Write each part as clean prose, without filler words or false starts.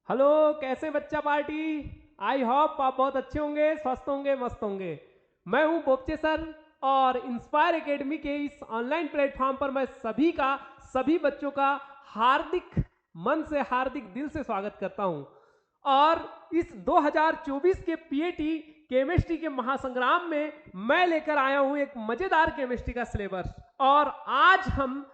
Hello, कैसे बच्चा party. I hope आप बहुत अच्छे होंगे, स्वस्थ होंगे, मस्त होंगे। मैं हूं बोपचे सर और इंस्पायर एकेडमी के इस ऑनलाइन प्लेटफॉर्म पर मैं सभी बच्चों का हार्दिक मन से, हार्दिक दिल से स्वागत करता हूं। और इस 2024 के पीएटी केमिस्ट्री के महासंग्राम में मैं लेकर आया हूं एक मजेदार केमिस्ट्री का सिलेबस। और आज हम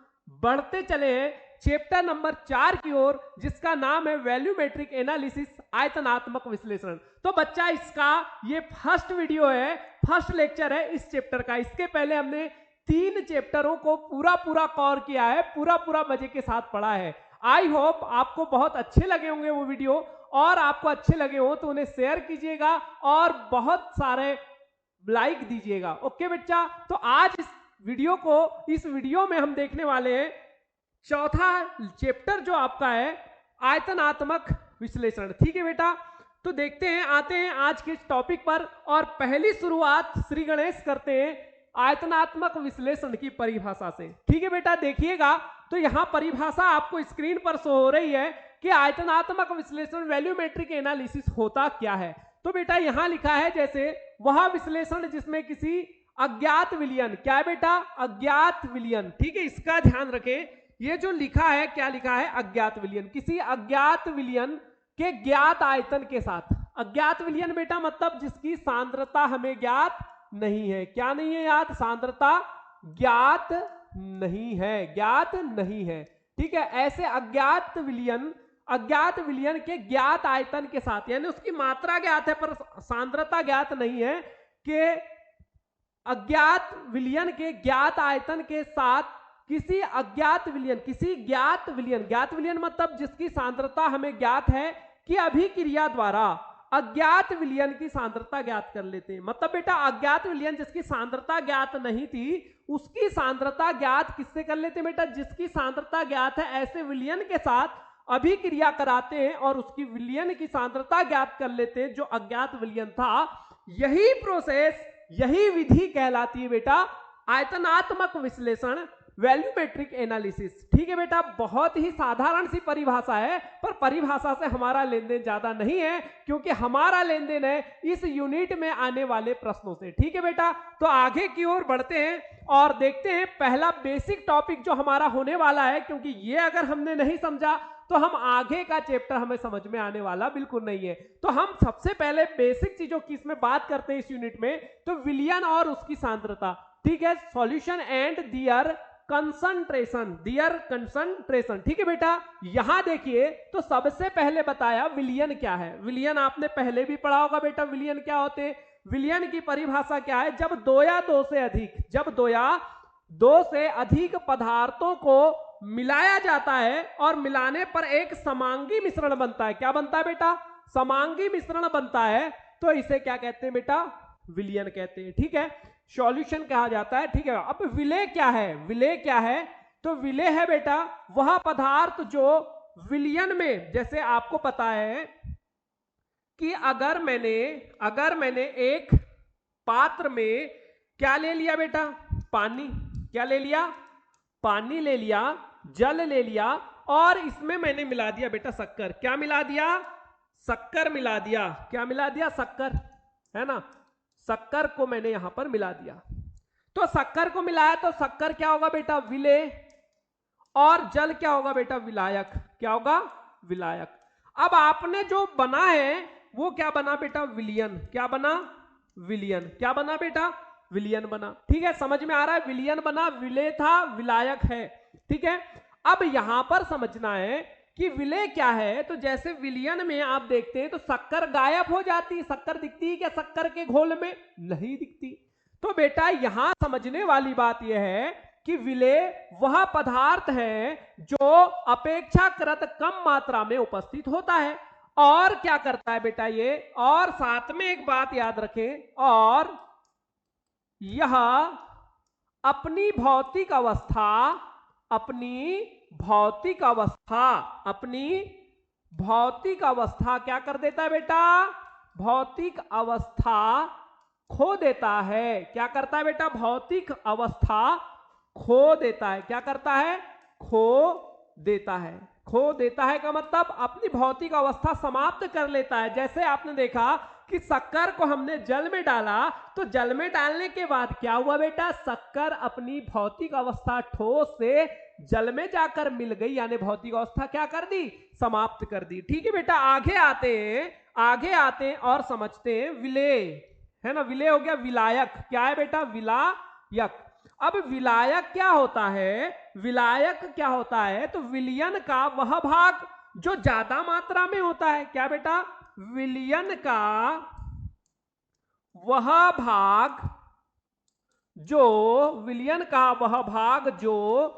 बढ़ते चले हैं चैप्टर नंबर 4 की ओर, जिसका नाम है वैल्यूमेट्रिक एनालिसिस, आयतनात्मक विश्लेषण। तो बच्चा, इसका ये फर्स्ट वीडियो है, फर्स्ट लेक्चर है इस चैप्टर का। इसके पहले हमने 3 चैप्टरों को पूरा कवर किया है, पूरा मजे के साथ पढ़ा है। आई होप आपको बहुत अच्छे लगे होंगे वो वीडियो, और आपको अच्छे लगे हो तो उन्हें शेयर कीजिएगा और बहुत सारे लाइक दीजिएगा। ओके बच्चा, तो आज इस वीडियो में हम देखने वाले हैं चौथा चैप्टर जो आपका है आयतनात्मक विश्लेषण। ठीक है बेटा, तो देखते हैं, आते हैं आज के टॉपिक पर। और पहली शुरुआत श्री गणेश करते हैं आयतनात्मक विश्लेषण की परिभाषा से। ठीक है बेटा, देखिएगा तो यहां परिभाषा आपको स्क्रीन पर शो हो रही है कि आयतनात्मक विश्लेषण वैल्यूमेट्रिक एनालिसिस होता क्या है। तो बेटा यहां लिखा है, जैसे वह विश्लेषण जिसमें किसी अज्ञात विलयन, क्या है बेटा, अज्ञात विलयन। ठीक है, इसका ध्यान रखें। ये जो लिखा है, क्या लिखा है, अज्ञात विलयन, किसी अज्ञात विलयन के ज्ञात आयतन के साथ। अज्ञात विलयन बेटा मतलब जिसकी सांद्रता हमें ज्ञात नहीं है। क्या नहीं है याद, सांद्रता ज्ञात नहीं है, ज्ञात नहीं है। ठीक है, ऐसे अज्ञात विलयन के ज्ञात आयतन के साथ, यानी उसकी मात्रा ज्ञात है पर सांद्रता ज्ञात नहीं है, के अज्ञात विलयन के ज्ञात आयतन के साथ किसी अज्ञात विलयन, ज्ञात विलयन मतलब जिसकी सांद्रता हमें ज्ञात है, कि अभिक्रिया द्वारा अज्ञात विलयन की सांद्रता ज्ञात कर लेते हैं। मतलब बेटा अज्ञात विलयन जिसकी सांद्रता ज्ञात नहीं थी, उसकी सांद्रता ज्ञात किससे कर लेते हैं बेटा, जिसकी सांद्रता ज्ञात है, ऐसे विलयन के साथ अभिक्रिया कराते हैं और उसकी विलयन की सांद्रता ज्ञात कर लेते हैं जो अज्ञात विलयन था। यही प्रोसेस, यही विधि कहलाती है बेटा आयतनात्मक विश्लेषण, वैल्यूमेट्रिक एनालिसिस। ठीक है बेटा, बहुत ही साधारण सी परिभाषा है, पर परिभाषा से हमारा लेन देन ज्यादा नहीं है, क्योंकि हमारा लेन देन है इस यूनिट में आने वाले प्रश्नों से। ठीक है बेटा, तो आगे की ओर बढ़ते हैं और देखते हैं पहला बेसिक टॉपिक जो हमारा होने वाला है, क्योंकि ये अगर हमने नहीं समझा तो हम आगे का चैप्टर हमें समझ में आने वाला बिल्कुल नहीं है। तो हम सबसे पहले बेसिक चीजों की इसमें बात करते हैं इस यूनिट में, तो विलयन और उसकी सांद्रता। ठीक है, सॉल्यूशन एंड दियर कंसंट्रेशन। ठीक है बेटा, यहां देखिए तो सबसे पहले बताया विलयन क्या है। विलयन आपने पहले भी पढ़ा होगा बेटा, विलयन क्या होते हैं। विलयन की परिभाषा क्या है, जब दो या दो से अधिक पदार्थों को मिलाया जाता है और मिलाने पर एक समांगी मिश्रण बनता है। क्या बनता है बेटा, समांगी मिश्रण बनता है, तो इसे क्या कहते हैं बेटा, विलयन कहते हैं। ठीक है, सॉल्यूशन कहा जाता है। ठीक है, अब विलय क्या है, विलय क्या है, तो विलय है बेटा वह पदार्थ जो विलयन में, जैसे आपको पता है कि अगर मैंने एक पात्र में क्या ले लिया बेटा, पानी, क्या ले लिया, पानी ले लिया, जल ले लिया, और इसमें मैंने मिला दिया बेटा शक्कर। क्या मिला दिया, शक्कर मिला दिया। क्या मिला दिया, शक्कर, है ना, शक्कर को मैंने यहां पर मिला दिया। तो शक्कर को मिलाया तो शक्कर क्या होगा बेटा, विलेय, और जल क्या होगा बेटा, विलायक। क्या होगा, विलायक। अब आपने जो बना है वो क्या बना बेटा, विलयन। क्या बना, विलयन। क्या बना बेटा, विलयन बना। ठीक है, समझ में आ रहा है, विलयन बना, विलेय था, विलायक है। ठीक है, अब यहां पर समझना है कि विलय क्या है। तो जैसे विलयन में आप देखते हैं तो शक्कर गायब हो जाती है, शक्कर दिखती है क्या शक्कर के घोल में, नहीं दिखती। तो बेटा यहां समझने वाली बात यह है कि विलय वह पदार्थ है जो अपेक्षाकृत कम मात्रा में उपस्थित होता है, और क्या करता है बेटा ये, और साथ में एक बात याद रखें, और यह अपनी भौतिक अवस्था क्या कर देता है बेटा, भौतिक अवस्था खो देता है। क्या करता है बेटा, भौतिक अवस्था खो देता है। क्या करता है, खो देता है। खो देता है का मतलब अपनी भौतिक अवस्था समाप्त कर लेता है। जैसे आपने देखा कि शक्कर को हमने जल में डाला, तो जल में डालने के बाद क्या हुआ बेटा, शक्कर अपनी भौतिक अवस्था ठोस से जल में जाकर मिल गई, यानी भौतिक अवस्था क्या कर दी, समाप्त कर दी। ठीक है बेटा, आगे आते हैं और समझते हैं विलेय, है ना। विलेय हो गया विलायक, क्या है बेटा, विलायक। अब विलायक क्या होता है, विलायक क्या होता है, तो विलयन का वह भाग जो ज्यादा मात्रा में होता है, क्या बेटा, विलयन का वह भाग जो, विलयन का वह भाग जो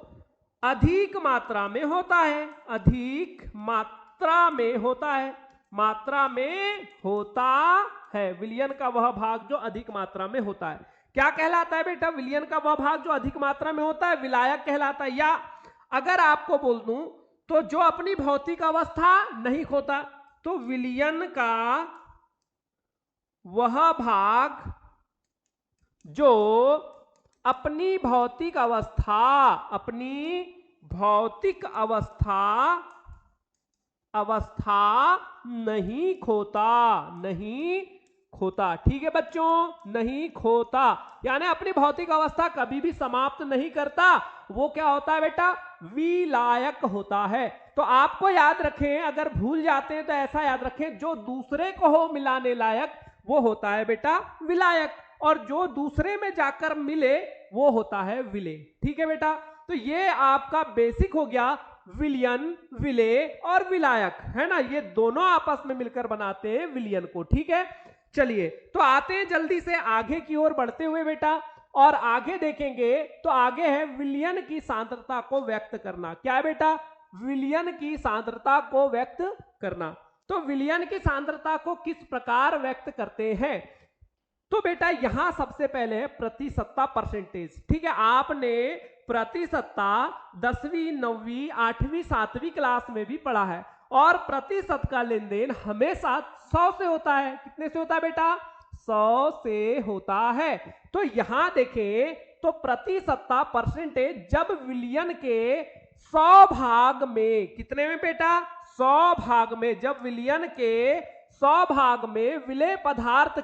अधिक मात्रा में होता है, अधिक मात्रा में होता है, मात्रा में होता है, विलयन का वह भाग जो अधिक मात्रा में होता है, क्या कहलाता है बेटा, विलयन का वह भाग जो अधिक मात्रा में होता है विलायक कहलाता है। या अगर आपको बोल दूं तो जो अपनी भौतिक अवस्था नहीं खोता, तो विलयन का वह भाग जो अपनी भौतिक अवस्था नहीं खोता। ठीक है बच्चों, नहीं खोता, यानी अपनी भौतिक अवस्था कभी भी समाप्त नहीं करता, वो क्या होता है बेटा, विलायक होता है। तो आपको याद रखें, अगर भूल जाते हैं तो ऐसा याद रखें, जो दूसरे को हो मिलाने लायक वो होता है बेटा विलायक, और जो दूसरे में जाकर मिले वो होता है विलेय। ठीक है बेटा, तो ये आपका बेसिक हो गया, विलयन, विलेय और विलायक, है ना, ये दोनों आपस में मिलकर बनाते हैं विलयन को। ठीक है, चलिए तो आते हैं जल्दी से आगे की ओर बढ़ते हुए बेटा, और आगे देखेंगे तो आगे है विलयन की सांद्रता को व्यक्त करना। क्या है बेटा, विलयन की सांद्रता को व्यक्त करना। तो विलयन की सांद्रता को किस प्रकार व्यक्त करते हैं, तो बेटा यहां सबसे पहले है प्रतिशतता, परसेंटेज। ठीक है, आपने प्रतिशतता 10वीं 9वीं 8वीं 7वीं क्लास में भी पढ़ा है, और प्रतिशत का लेन देन हमेशा 100 से होता है। कितने से होता है बेटा, 100 से होता है। तो यहां देखें तो प्रतिशतता, परसेंटेज, जब विलयन के 100 भाग में, कितने में बेटा, 100 भाग में, जब विलयन के 100 भाग में विलेय पदार्थ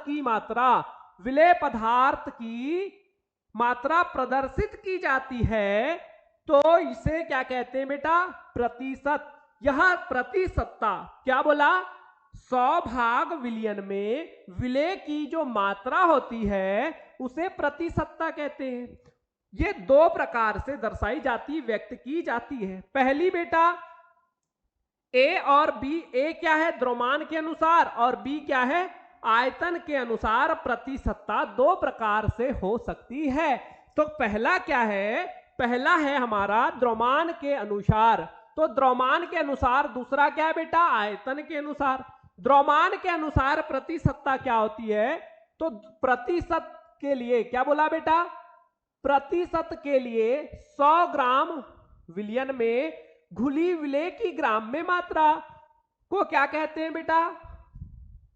की मात्रा प्रदर्शित की जाती है, तो इसे क्या कहते हैं बेटा, प्रतिशत। यह प्रतिशतता, क्या बोला, 100 भाग विलयन में विलेय की जो मात्रा होती है उसे प्रतिशतता कहते हैं। ये दो प्रकार से दर्शाई जाती, व्यक्त की जाती है। पहली बेटा ए और बी, ए क्या है, द्रव्यमान के अनुसार, और बी क्या है, आयतन के अनुसार प्रतिशतता दो प्रकार से हो सकती है। तो पहला क्या है, पहला है हमारा द्रव्यमान के अनुसार, तो द्रव्यमान के अनुसार। दूसरा क्या है बेटा, आयतन के अनुसार। द्रव्यमान के अनुसार प्रतिशतता क्या होती है, तो प्रतिशत के लिए क्या बोला बेटा, प्रतिशत के लिए 100 ग्राम विलयन में घुली विलेय की ग्राम में मात्रा को क्या कहते हैं बेटा,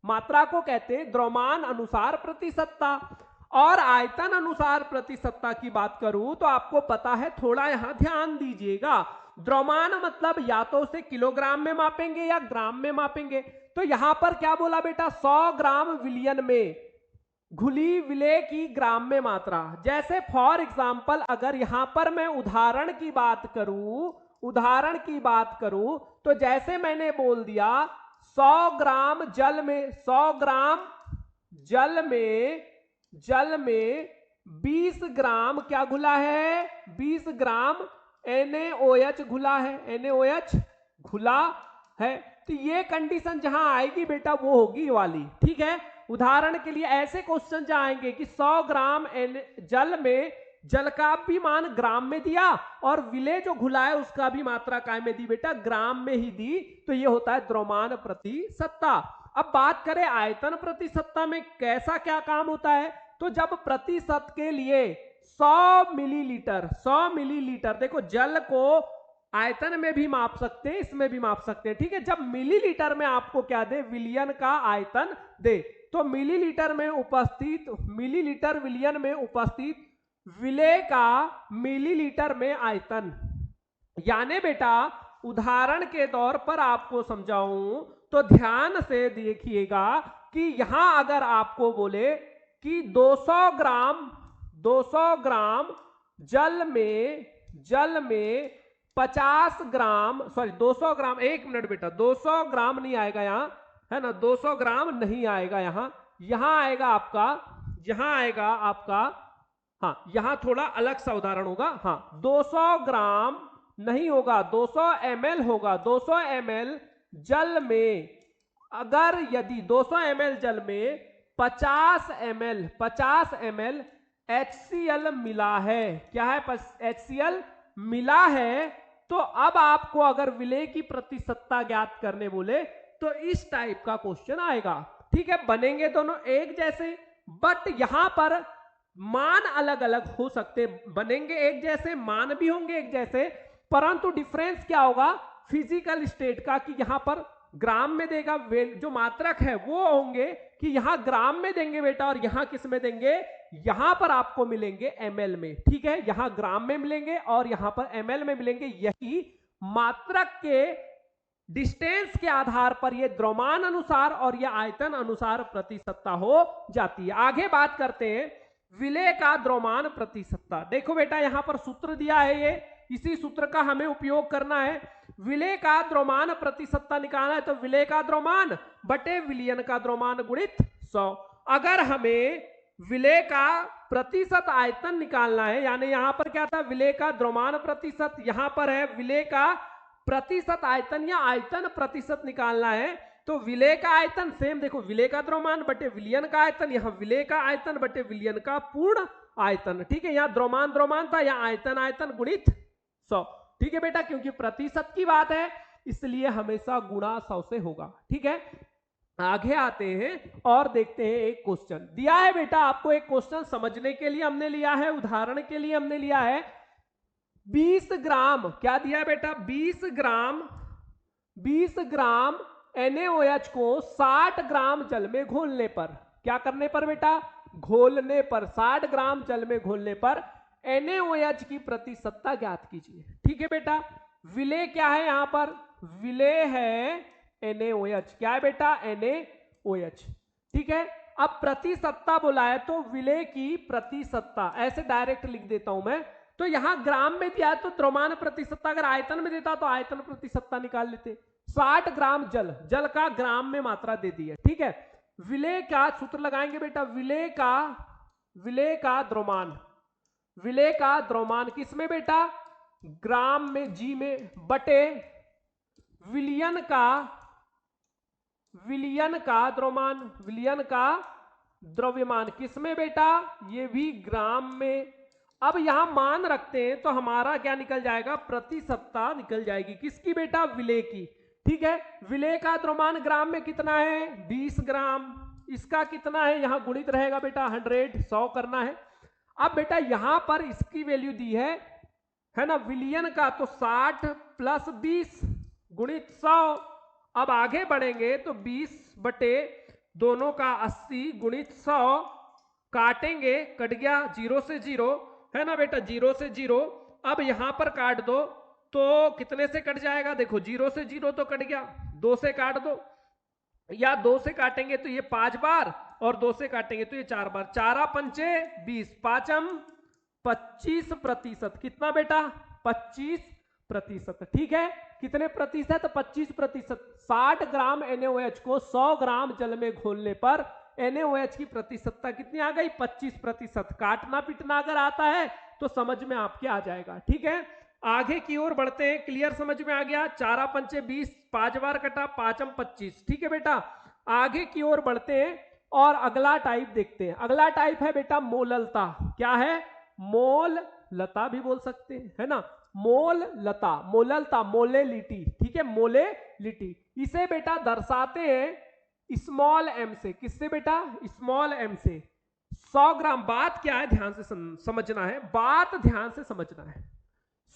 मात्रा को कहते हैं द्रव्यमान अनुसार प्रतिशतता। और आयतन अनुसार प्रतिशतता की बात करूं तो आपको पता है, थोड़ा यहां ध्यान दीजिएगा, द्रव्यमान मतलब या तो उसे किलोग्राम में मापेंगे या ग्राम में मापेंगे। तो यहां पर क्या बोला बेटा, 100 ग्राम विलयन में घुली विलेय की ग्राम में मात्रा। जैसे फॉर एग्जाम्पल अगर यहां पर मैं उदाहरण की बात करूं तो जैसे मैंने बोल दिया 100 ग्राम जल में, 100 ग्राम जल में 20 ग्राम क्या घुला है, 20 ग्राम NaOH घुला है, NaOH घुला है। तो ये कंडीशन जहां आएगी बेटा वो होगी वाली। ठीक है, उदाहरण के लिए ऐसे क्वेश्चन जहां आएंगे कि 100 ग्राम जल में, जल का भी मान ग्राम में दिया और विलेय जो घुला है उसका भी मात्रा काय में दी बेटा, ग्राम में ही दी, तो ये होता है द्रव्यमान प्रतिशतता। अब बात करें आयतन प्रतिशतता में कैसा क्या काम होता है, तो जब प्रतिशत के लिए 100 मिलीलीटर, देखो जल को आयतन में भी माप सकते हैं, इसमें भी माप सकते हैं। ठीक है, जब मिलीलीटर में आपको क्या दे, विलयन का आयतन दे, तो मिलीलीटर विलयन में उपस्थित विलेय का मिलीलीटर में आयतन, यानी बेटा उदाहरण के तौर पर आपको समझाऊं तो ध्यान से देखिएगा कि यहां अगर आपको बोले कि 200 ग्राम जल में 50 ग्राम, सॉरी 200 ग्राम, 1 मिनट बेटा, 200 ग्राम नहीं आएगा यहां, है ना, 200 ग्राम नहीं आएगा यहां, यहां आएगा आपका, हाँ यहां थोड़ा अलग सा उदाहरण होगा, हाँ 200 ग्राम नहीं होगा, 200 ml होगा। 200 ml जल में, अगर यदि 200 ml जल में 50 ml HCl मिला है, क्या है, HCl मिला है, तो अब आपको अगर विलेय की प्रतिशतता ज्ञात करने बोले तो इस टाइप का क्वेश्चन आएगा। ठीक है, बनेंगे दोनों एक जैसे, बट यहां पर मान अलग अलग हो सकते, बनेंगे एक जैसे, मान भी होंगे एक जैसे, परंतु डिफरेंस क्या होगा फिजिकल स्टेट का, कि यहां पर ग्राम में देगा, जो मात्रक है वो होंगे कि यहां ग्राम में देंगे बेटा, और यहां किस में देंगे, यहां पर आपको मिलेंगे ml में। ठीक है, यहां ग्राम में मिलेंगे और यहां पर ml में मिलेंगे। यही मात्रक के डिस्टेंस के आधार पर ये द्रव्यमान अनुसार और ये आयतन अनुसार प्रतिशतता हो जाती है। आगे बात करते हैं विलेय का द्रव्यमान प्रतिशतता। देखो बेटा यहां पर सूत्र दिया है, ये इसी सूत्र का हमें उपयोग करना है। विलेय का द्रव्यमान प्रतिशतता निकालना है तो विलेय का द्रव्यमान बटे विलयन का द्रव्यमान गुणित 100। अगर हमें विलेय का प्रतिशत आयतन निकालना है, यानी यहां पर क्या था, विलेय का द्रव्यमान प्रतिशत, यहां पर है विलेय का प्रतिशत आयतन या आयतन प्रतिशत निकालना है, तो विलेय का आयतन सेम, देखो विलेय का द्रव्यमान बटे विलयन का आयतन, यहां विलेय का आयतन बटे विलयन का पूर्ण आयतन। ठीक है, यहां द्रव्यमान था, यहां आयतन गुणित 100। ठीक है बेटा, क्योंकि प्रतिशत की बात है इसलिए हमेशा गुणा 100 से होगा। ठीक है, आगे आते हैं और देखते हैं एक क्वेश्चन दिया है बेटा आपको। एक क्वेश्चन समझने के लिए हमने लिया है, उदाहरण के लिए हमने लिया है 20 ग्राम, क्या दिया है बेटा, 20 ग्राम NaOH को 60 ग्राम जल में घोलने पर, क्या करने पर बेटा, घोलने पर, 60 ग्राम जल में घोलने पर NaOH की प्रतिशतता ज्ञात कीजिए। ठीक है बेटा, विलेय क्या है, यहां पर विलेय है NaOH, क्या है बेटा, NaOH। ठीक है, अब प्रतिशतता बोला है तो विलेय की प्रतिशतता ऐसे डायरेक्ट लिख देता हूं मैं, तो यहां ग्राम में दिया है तो द्रव्यमान प्रतिशतता, अगर आयतन में देता तो आयतन प्रतिशतता निकाल लेते। 60 ग्राम जल का ग्राम में मात्रा दे दी है। ठीक है, विलेय का सूत्र लगाएंगे बेटा, विलेय का द्रव्यमान किसमें बेटा, ग्राम में, जी में, बटे विलयन का द्रव्यमान किसमें बेटा, ये भी ग्राम में। अब यहां मान रखते हैं तो हमारा क्या निकल जाएगा, प्रतिशतता निकल जाएगी, किसकी बेटा, विलेय की। ठीक है, विलेय का द्रव्यमान ग्राम में कितना है, 20 ग्राम, इसका कितना है, यहां गुणित रहेगा बेटा 100 करना है। अब बेटा यहां पर इसकी वैल्यू दी है ना, विलयन का, तो 60 + 20 गुणित 100। अब आगे बढ़ेंगे तो 20 बटे दोनों का 80 गुणित 100, काटेंगे, कट गया 0 से 0, है ना बेटा, 0 से 0। अब यहां पर काट दो तो कितने से कट जाएगा, देखो 0 से 0 तो कट गया, 2 से काट दो, या 2 से काटेंगे तो ये 5 बार, और 2 से काटेंगे तो ये 4 बार, 4 पंचे 20, 5 25%, कितना बेटा, 25%। ठीक है, कितने प्रतिशत, 25%। 60 ग्राम NaOH को 100 ग्राम जल में घोलने पर NaOH की प्रतिशतता कितनी आ गई, 25%। काटना पीटना अगर आता है तो समझ में आपके आ जाएगा। ठीक है, आगे की ओर बढ़ते हैं, क्लियर, समझ में आ गया, 4 पंचे 20, 5 बार कटा, 5 25। ठीक है बेटा, आगे की ओर बढ़ते हैं और अगला टाइप देखते हैं। अगला टाइप है बेटा मोललता, क्या है, मोललता भी बोल सकते हैं, है ना, मोललता, मोलेलिटी। ठीक है, मोलेलिटी, इसे बेटा दर्शाते हैं स्मॉल m से, किससे बेटा, स्मॉल m से। 100 ग्राम, बात क्या है ध्यान से समझना है, बात ध्यान से समझना है।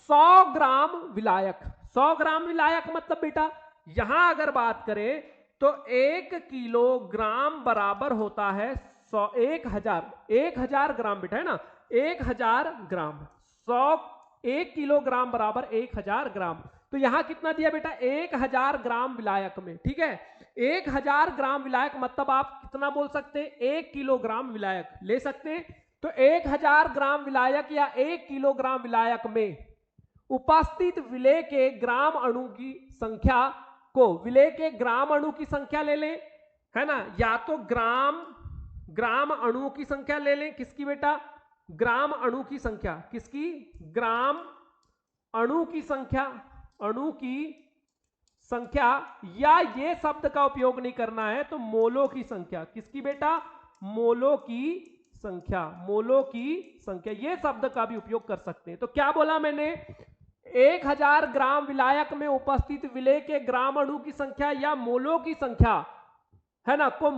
100 ग्राम विलायक, 100 ग्राम विलायक मतलब बेटा यहां अगर बात करें तो 1 किलोग्राम बराबर होता है 1000 ग्राम बेटा, है ना, 1000 ग्राम। 100 1 किलोग्राम बराबर 1000 ग्राम। तो यहां कितना दिया बेटा 1000 ग्राम विलायक में, ठीक है। 1000 ग्राम विलायक मतलब आप कितना बोल सकते हैं, 1 किलोग्राम विलायक ले सकते हैं। तो 1000 ग्राम विलायक या 1 किलोग्राम विलायक में उपस्थित विलेय के ग्राम अणु की संख्या को, विलेय के ग्राम अणु की संख्या ले लें, है ना, या तो ग्राम अणुओं की संख्या ले लें, किसकी बेटा, ग्राम अणु की संख्या, किसकी, ग्राम अणु की संख्या, अणु की संख्या, या ये शब्द का उपयोग नहीं करना है तो मोलों की संख्या, किसकी बेटा, मोलों की संख्या, मोलों की संख्या, ये शब्द का भी उपयोग कर सकते हैं। तो क्या बोला मैंने, 1000 ग्राम विलायक में उपस्थित विलेय के ग्राम अणु की संख्या या मोलों की संख्या, है ना, को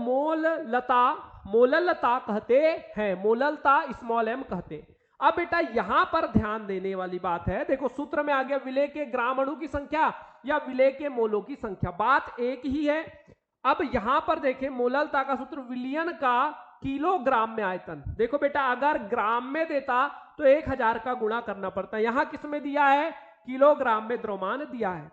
मोललता कहते हैं, मोललता स्मॉल m कहते हैं। अब बेटा यहां पर ध्यान देने वाली बात है, देखो सूत्र में आ गया विलेय के ग्राम अणु की संख्या या विलेय के मोलों की संख्या, बात एक ही है। अब यहां पर देखें मोललता का सूत्र, विलयन का किलोग्राम में आयतन, देखो बेटा अगर ग्राम में देता तो 1000 का गुणा करना पड़ता है, यहां किस में दिया है, किलोग्राम में द्रव्यमान दिया है।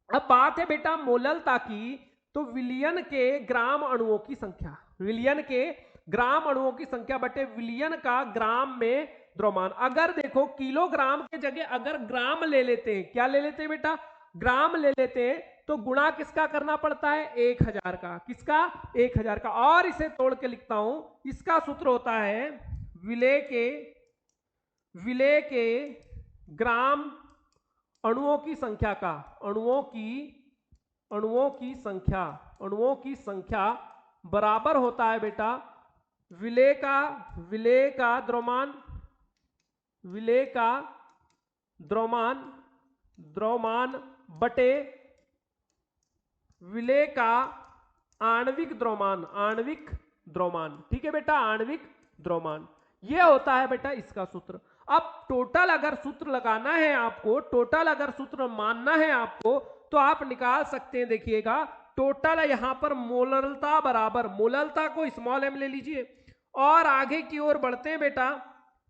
अब बात है बेटा मोललता की, तो विलयन के ग्राम अणुओं की संख्या, विलयन के ग्राम अणुओं की संख्या बटे विलयन का ग्राम में द्रव्यमान। अगर देखो किलोग्राम के जगह अगर ग्राम ले लेते हैं, क्या ले लेते हैं बेटा, ग्राम ले लेते हैं, तो गुणा किसका करना पड़ता है, 1000 का, किसका, 1000 का। और इसे तोड़ के लिखता हूं, इसका सूत्र होता है विलेय के ग्राम अणुओं की संख्या का, अणुओं की संख्या बराबर होता है बेटा विलेय का द्रव्यमान बटे विलेय का आणविक द्रव्यमान, ठीक है बेटा, आणविक द्रव्यमान, ये होता है बेटा इसका सूत्र। अब टोटल अगर सूत्र लगाना है आपको, टोटल अगर सूत्र मानना है आपको, तो आप निकाल सकते हैं, देखिएगा टोटल यहां पर मोललता बराबर, मोललता को स्मॉल m ले लीजिए और आगे की ओर बढ़ते हैं बेटा,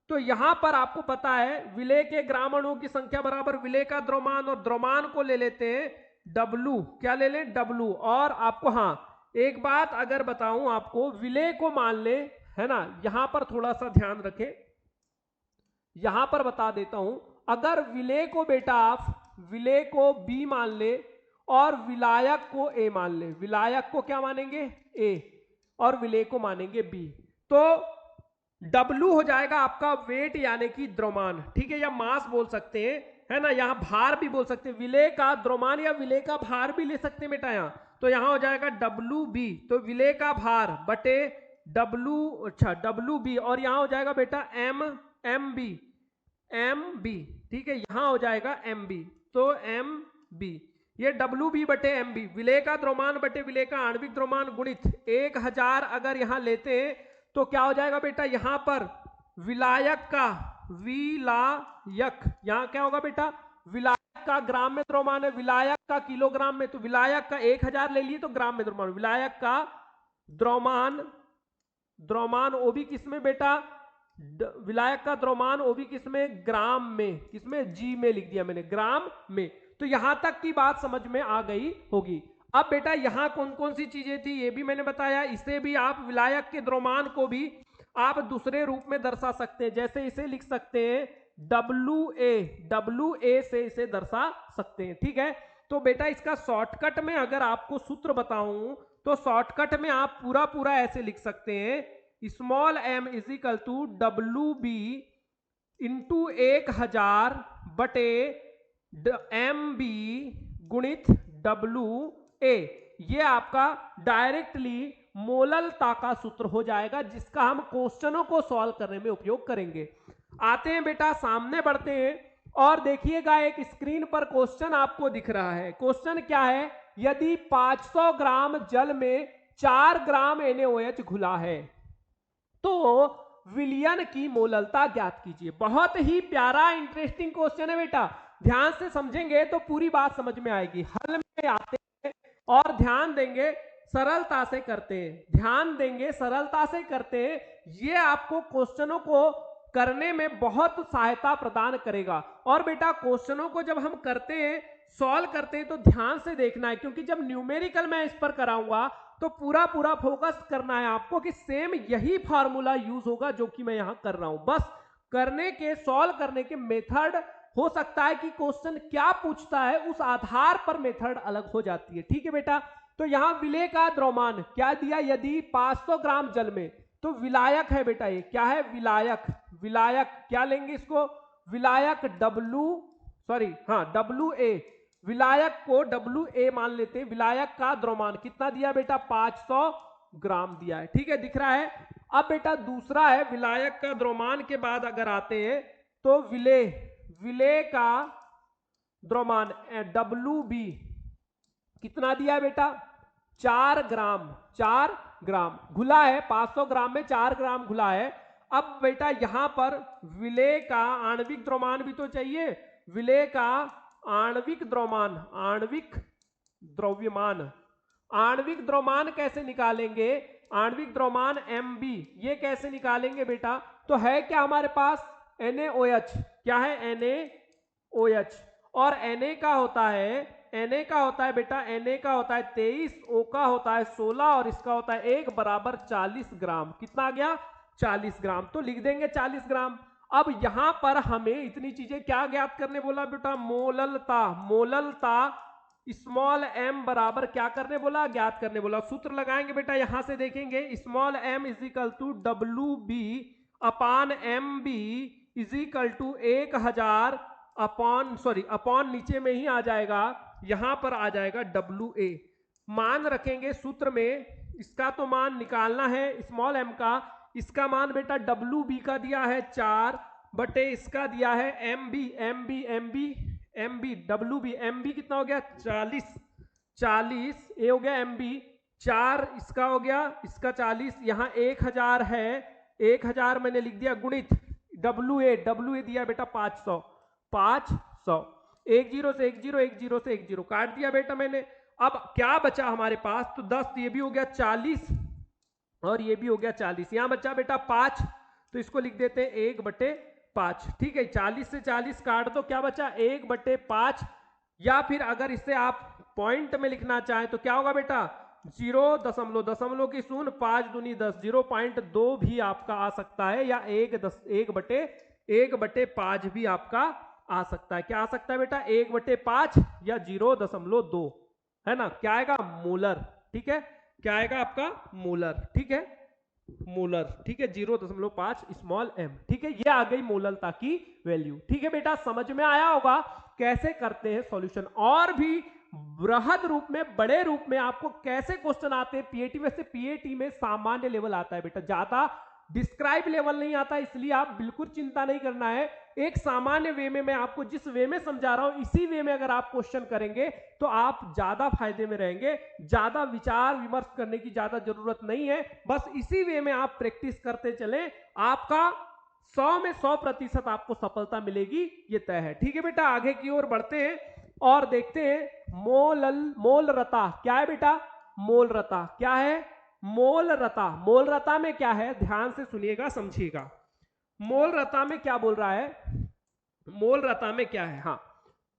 तो यहां पर आपको पता है विलेय के ग्राम अणुओं की संख्या बराबर विलेय का द्रव्यमान, और द्रव्यमान को ले लेते हैं W, क्या ले लें, W। और आपको हाँ एक बात अगर बताऊं आपको, विलेय को मान ले, है ना, यहां पर थोड़ा सा ध्यान रखें, यहां पर बता देता हूं, अगर विलेय को बेटा आप विलेय को B मान ले और विलायक को A मान ले, विलायक को क्या मानेंगे A और विलेय को मानेंगे B, तो W हो जाएगा आपका वेट यानी कि द्रव्यमान, ठीक है, या मास बोल सकते हैं, है ना, यहाँ भार भी बोल सकते हैं, विलेय का द्रव्यमान या विलेय का भार भी ले सकते हैं बेटा यहाँ, तो यहाँ हो जाएगा WB, तो विलेय का भार बटे WB, और यहाँ हो जाएगा बेटा MB, ठीक है, यहाँ हो जाएगा MB, तो MB, ये WB बटे MB, विलेय का द्रव्यमान बटे विलेय का आणविक द्रव्यमान गुणित 1000 अगर यहाँ लेते हैं तो क्या हो जाएगा बेटा, यहां पर विलायक, यहां क्या होगा बेटा, विलायक का ग्राम में द्रव्यमान है, विलायक का किलोग्राम में, तो विलायक का 1000 ले लिए तो ग्राम में द्रव्यमान, विलायक का द्रव्यमान वो भी किसमें बेटा, विलायक का द्रव्यमान वो भी किसमें, ग्राम में, किसमें, G में लिख दिया मैंने, ग्राम में। तो यहां तक की बात समझ में आ गई होगी। अब बेटा यहां कौन कौन सी चीजें थी ये भी मैंने बताया, इसे भी आप विलायक के द्रव्यमान को भी आप दूसरे रूप में दर्शा सकते हैं, जैसे इसे लिख सकते हैं WA से इसे दर्शा सकते हैं, ठीक है। तो बेटा इसका शॉर्टकट में अगर आपको सूत्र बताऊं तो शॉर्टकट में आप पूरा ऐसे लिख सकते हैं, small m is equal to WB into 1000 बटे MB गुणित WA, ये आपका डायरेक्टली मोललता का सूत्र हो जाएगा, जिसका हम क्वेश्चनों को सॉल्व करने में उपयोग करेंगे। आते हैं बेटा सामने बढ़ते हैं और देखिएगा एक स्क्रीन पर क्वेश्चन आपको दिख रहा है। क्वेश्चन क्या है, यदि 500 ग्राम जल में 4 ग्राम NaOH घुला है तो विलयन की मोललता ज्ञात कीजिए। बहुत ही प्यारा इंटरेस्टिंग क्वेश्चन है बेटा, ध्यान से समझेंगे तो पूरी बात समझ में आएगी। हल में आते हैं और ध्यान देंगे, सरलता से करते हैं, ध्यान देंगे, सरलता से करते हैं, ये आपको क्वेश्चनों को करने में बहुत सहायता प्रदान करेगा। और बेटा क्वेश्चनों को जब हम करते हैं सॉल्व करते हैं तो ध्यान से देखना है, क्योंकि जब न्यूमेरिकल मैं इस पर कराऊंगा तो पूरा पूरा फोकस करना है आपको कि सेम यही फार्मूला यूज होगा जो कि मैं यहां कर रहा हूं। बस करने के, सॉल्व करने के मेथड, हो सकता है कि क्वेश्चन क्या पूछता है उस आधार पर मेथड अलग हो जाती है। ठीक है बेटा, तो यहां विलेय का द्रव्यमान क्या दिया, यदि 500 ग्राम जल में, तो विलायक है बेटा, ये क्या है, विलायक। विलायक क्या लेंगे इसको, विलायक डब्ल्यू ए, विलायक को डब्ल्यू ए मान लेते हैं। विलायक का द्रव्यमान कितना दिया बेटा, 500 ग्राम दिया है। ठीक है, दिख रहा है। अब बेटा दूसरा है, विलायक का द्रव्यमान के बाद अगर आते हैं तो विलेय, विलेय का द्रव्यमान डब्ल्यू बी कितना दिया है बेटा, 4 ग्राम। 4 ग्राम घुला है, 500 ग्राम में 4 ग्राम घुला है। अब बेटा यहां पर विलेय का आणविक द्रव्यमान भी तो चाहिए, विलेय का आणविक द्रव्यमान, आणविक द्रव्यमान, आणविक द्रव्यमान कैसे निकालेंगे, आणविक द्रव्यमान Mb, ये कैसे निकालेंगे बेटा, तो है क्या हमारे पास NaOH, क्या है NaOH, और Na का होता है, Na का होता है बेटा, Na का होता है 23, O का होता है 16 और इसका होता है 1 बराबर 40 ग्राम। कितना आ गया, 40 ग्राम, तो लिख देंगे 40 ग्राम। अब यहां पर हमें इतनी चीजें क्या ज्ञात करने बोला बेटा, मोललता, मोललता स्मॉल m बराबर क्या करने बोला, ज्ञात करने बोला। सूत्र लगाएंगे बेटा, यहां से देखेंगे, small m is equal to W B upon M B is equal to 1000 upon नीचे में ही आ जाएगा, यहां पर आ जाएगा डब्ल्यू ए। मान रखेंगे सूत्र में, इसका तो मान निकालना है स्मॉल m का, इसका मान बेटा डब्ल्यू बी का दिया है 4 बटे इसका दिया है M B W B, M B कितना हो गया 40, ए हो गया एम बी 4, इसका हो गया, इसका 40, यहाँ 1000 है, 1000 मैंने लिख दिया गुणित डब्ल्यू ए दिया बेटा 500, 1 0 से 1 0, 1 0 से 1 0 काट दिया बेटा मैंने। अब क्या बचा हमारे पास, तो 10, ये भी हो गया 40 और ये भी हो गया 40, यहां बचा बेटा 5, तो इसको लिख देते हैं 1/5। ठीक है, 40 से 40 काट दो, क्या बचा 1/5, या फिर अगर इसे आप पॉइंट में लिखना चाहें तो क्या होगा बेटा 0.0 की शून्य 5 दूनी 10, 0.2 भी आपका आ सकता है, या 1/5 भी आपका आ सकता है। क्या आ सकता है बेटा 1/5 या 0.2, है ना, क्या आएगा मोलर। ठीक है, क्या आएगा आपका मोलर। ठीक है, मोलर। ठीक है, 0.5 स्मॉल m। ठीक है, ये आ गई मोललता की वैल्यू। ठीक है बेटा, समझ में आया होगा कैसे करते हैं सॉल्यूशन। और भी बृहद रूप में, बड़े रूप में आपको कैसे क्वेश्चन आते हैं पीएटी में, से पीएटी में सामान्य लेवल आता है बेटा, ज्यादा डिस्क्राइब लेवल नहीं आता, इसलिए आप बिल्कुल चिंता नहीं करना है। एक सामान्य वे में मैं आपको जिस वे में समझा रहा हूं, इसी वे में अगर आप क्वेश्चन करेंगे तो आप ज्यादा फायदे में रहेंगे, ज्यादा विचार विमर्श करने की ज्यादा जरूरत नहीं है। बस इसी वे में आप प्रैक्टिस करते चलें, आपका 100 में 100% आपको सफलता मिलेगी, ये तय है। ठीक है बेटा, आगे की ओर बढ़ते हैं और देखते हैं मोलरता क्या है बेटा, मोलरता क्या है, मोलरता। मोलरता में क्या है, ध्यान से सुनिएगा, समझिएगा। मोलरता में क्या बोल रहा है, मोलरता में क्या है, हाँ,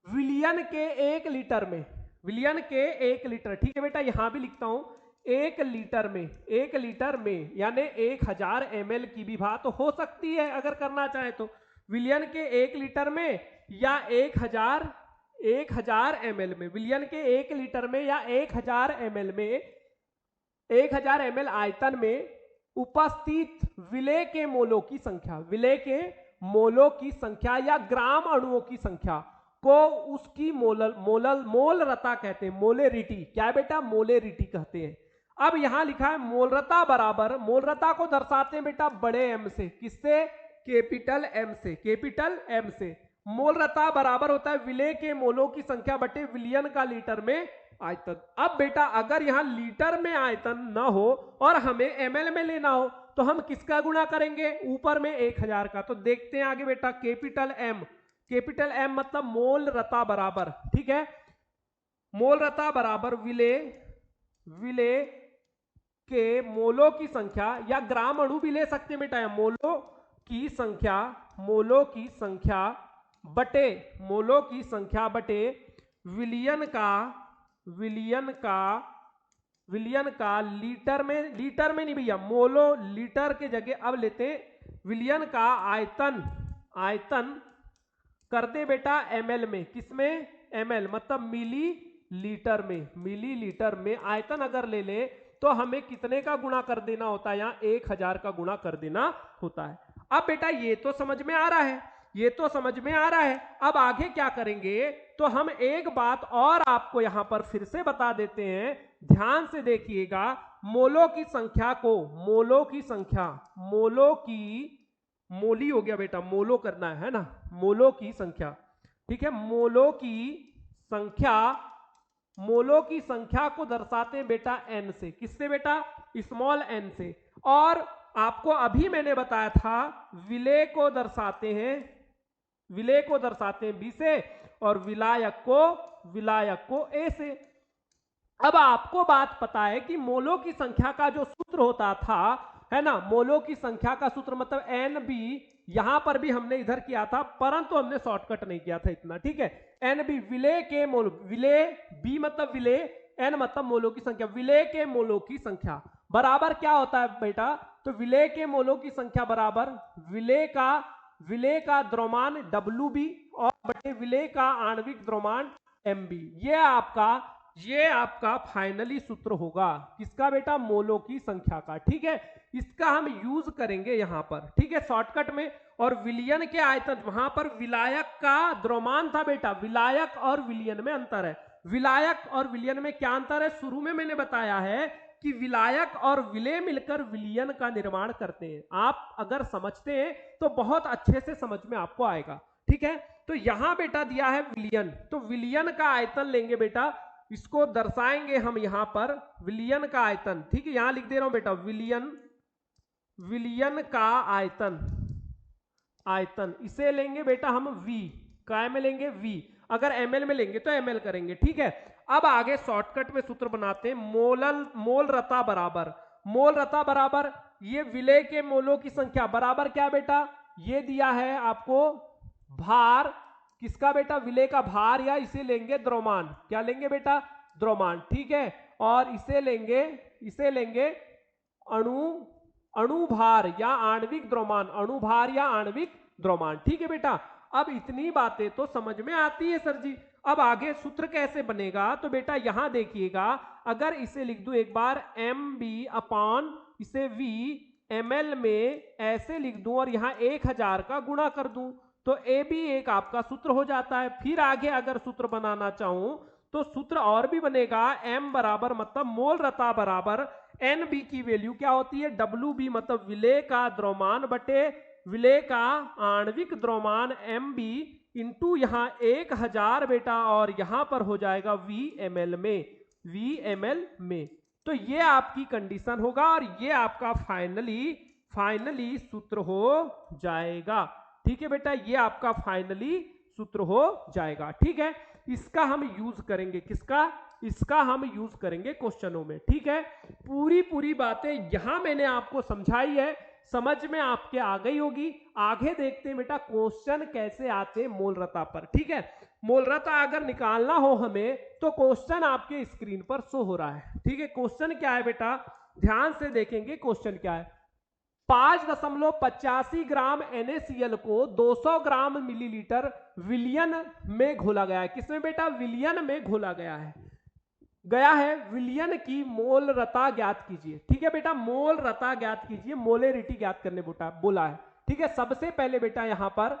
विलियन के 1 लीटर में, विलियन के 1 लीटर, ठीक है बेटा, यहां भी लिखता हूं 1 लीटर में, 1 लीटर में यानी 1000 ml की भी बात तो हो सकती है अगर करना चाहे तो, विलियन के 1 लीटर में या 1000 ml में, विलियन के 1 लीटर में या 1000 ml में, 1000 ml आयतन में उपस्थित विलेय के मोलों की संख्या, विलेय के मोलों की संख्या या ग्राम अणुओं की संख्या को उसकी मोलरता कहते हैं, मोलेरिटी। क्या है बेटा, मोलेरिटी कहते हैं। अब यहां लिखा है मोलरता बराबर, मोलरता को दर्शाते हैं बेटा बड़े एम से, किससे, कैपिटल एम से, कैपिटल एम से। मोलरता बराबर होता है विलेय के मोलों की संख्या बटे विलियन का लीटर में आयतन। अब बेटा अगर यहां लीटर में आयतन ना हो और हमें एमएल में लेना हो तो हम किसका गुणा करेंगे, ऊपर में 1000 का। तो देखते हैं आगे बेटा, कैपिटल एम मतलब मोलरता बराबर, ठीक है, मोलरता बराबर विलेय के मोलों की संख्या या ग्राम अणु भी ले सकते हैं बेटा, मोलों की संख्या बटे विलियन का लीटर में नहीं भैया, मोलो लीटर के जगह अब लेते हैं विलियन का आयतन कर दे बेटा ml में, किसमें, ml मतलब मिलीलीटर में आयतन अगर ले ले तो हमें कितने का गुणा कर देना होता है, यहाँ 1000 का गुणा कर देना होता है। अब बेटा ये तो समझ में आ रहा है, अब आगे क्या करेंगे, तो हम एक बात और आपको यहां पर फिर से बता देते हैं, ध्यान से देखिएगा। मोलों की मोली हो गया बेटा, मोलो करना है ना, मोलों की संख्या, ठीक है, मोलों की संख्या को दर्शाते हैं बेटा n से, किससे बेटा, स्मॉल n से। और आपको अभी मैंने बताया था विलेय को दर्शाते हैं b से और विलायक को a से। अब आपको बात पता है कि मोलों की संख्या का जो सूत्र होता था, है ना, मोलों की संख्या का सूत्र मतलब NB, यहां पर भी हमने इधर किया था परंतु हमने शॉर्टकट नहीं किया था इतना, ठीक है। NB विलेय के मोल, विलेय B मतलब विलेय, N मतलब मोलों की संख्या, विलेय के मोलों की संख्या बराबर क्या होता है बेटा, तो विलेय के मोलों की संख्या बराबर विलेय का द्रव्यमान WB और बटे विलेय का आणविक द्रव्यमान MB। ये आपका फाइनली सूत्र होगा, किसका बेटा, मोलों की संख्या का, ठीक है। इसका हम यूज करेंगे यहां पर, ठीक है, शॉर्टकट में। और विलियन के आयतन, वहां पर विलायक का द्रव्यमान था बेटा, विलायक और विलियन में अंतर है। विलायक और विलियन में क्या अंतर है, शुरू में मैंने बताया है कि विलायक और विलेय मिलकर विलियन का निर्माण करते हैं। आप अगर समझते हैं तो बहुत अच्छे से समझ में आपको आएगा, ठीक है। तो यहां बेटा दिया है विलियन, तो विलियन का आयतन लेंगे बेटा, इसको दर्शाएंगे हम यहां पर विलियन का आयतन, ठीक है, यहां लिख दे रहा हूं बेटा विलियन का आयतन इसे लेंगे बेटा हम V, काय में लेंगे V, अगर ml में लेंगे तो ml करेंगे, ठीक है। अब आगे शॉर्टकट में सूत्र बनाते हैं, मोल रता बराबर ये विलेय के मोलों की संख्या बराबर क्या बेटा, ये दिया है आपको भार, किसका बेटा, विलेय का भार, या इसे लेंगे द्रव्यमान, क्या लेंगे बेटा, द्रव्यमान, ठीक है। और इसे लेंगे अणुभार या आणविक द्रव्यमान, ठीक है बेटा। अब इतनी बातें तो समझ में आती है सर जी। अब आगे सूत्र कैसे बनेगा, तो बेटा यहां देखिएगा, अगर इसे लिख दूं एक बार MB अपॉन इसे V ml में ऐसे लिख दूं और यहां 1000 का गुणा कर दूं तो AB एक आपका सूत्र हो जाता है। फिर आगे अगर सूत्र बनाना चाहूं तो सूत्र और भी बनेगा, M बराबर मतलब मोल रता बराबर NB की वैल्यू क्या होती है, WB मतलब विलेय का द्रव्यमान बटे विलेय का आणविक द्रव्यमान MB इंटू यहाँ 1000 बेटा, और यहां पर हो जाएगा VmL में। तो ये आपकी कंडीशन होगा और ये आपका फाइनली सूत्र हो जाएगा, ठीक है बेटा, ये आपका फाइनली सूत्र हो जाएगा, ठीक है। इसका हम यूज करेंगे, इसका हम यूज करेंगे क्वेश्चनों में, ठीक है। पूरी बातें यहां मैंने आपको समझाई है, समझ में आपके आ गई होगी। आगे देखते हैं बेटा क्वेश्चन कैसे आते हैं मोलरता पर, ठीक है। मोलरता अगर निकालना हो हमें तो क्वेश्चन आपके स्क्रीन पर शो हो रहा है, ठीक है। क्वेश्चन क्या है बेटा, ध्यान से देखेंगे क्वेश्चन क्या है। 5.85 ग्राम NaCl को 200 ग्राम मिलीलीटर विलियन में घोला गया है, किसमें बेटा, विलियन में घोला गया है विलियन की मोलरता ज्ञात कीजिए, ठीक है बेटा, मोलरता ज्ञात कीजिए, मोलेरिटी ज्ञात करने बोला है, ठीक है। सबसे पहले बेटा यहां पर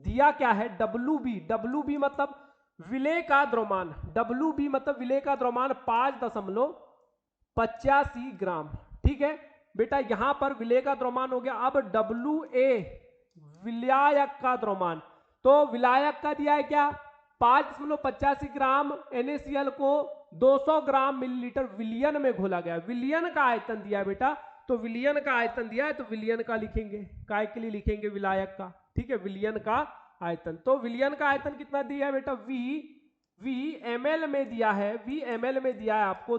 दिया क्या है, WB मतलब विलेय का द्रव्यमान, WB मतलब विलेय का द्रव्यमान 5.85 ग्राम, ठीक है बेटा। यहां पर विलेय का द्रव्यमान हो गया। अब WA विलायक का द्रव्यमान, तो विलायक का दिया है क्या, 5.85 ग्राम NaCl को 200 ग्राम मिलीलीटर विलियन में घोला गया। विलियन का आयतन दिया है बेटा, तो विलियन का आयतन दिया है तो विलियन का लिखेंगे, काय के लिए लिखेंगे, विलायक का, ठीक है, विलियन का आयतन। तो विलियन का आयतन कितना दिया है बेटा, V ml में दिया है, V ml में दिया है आपको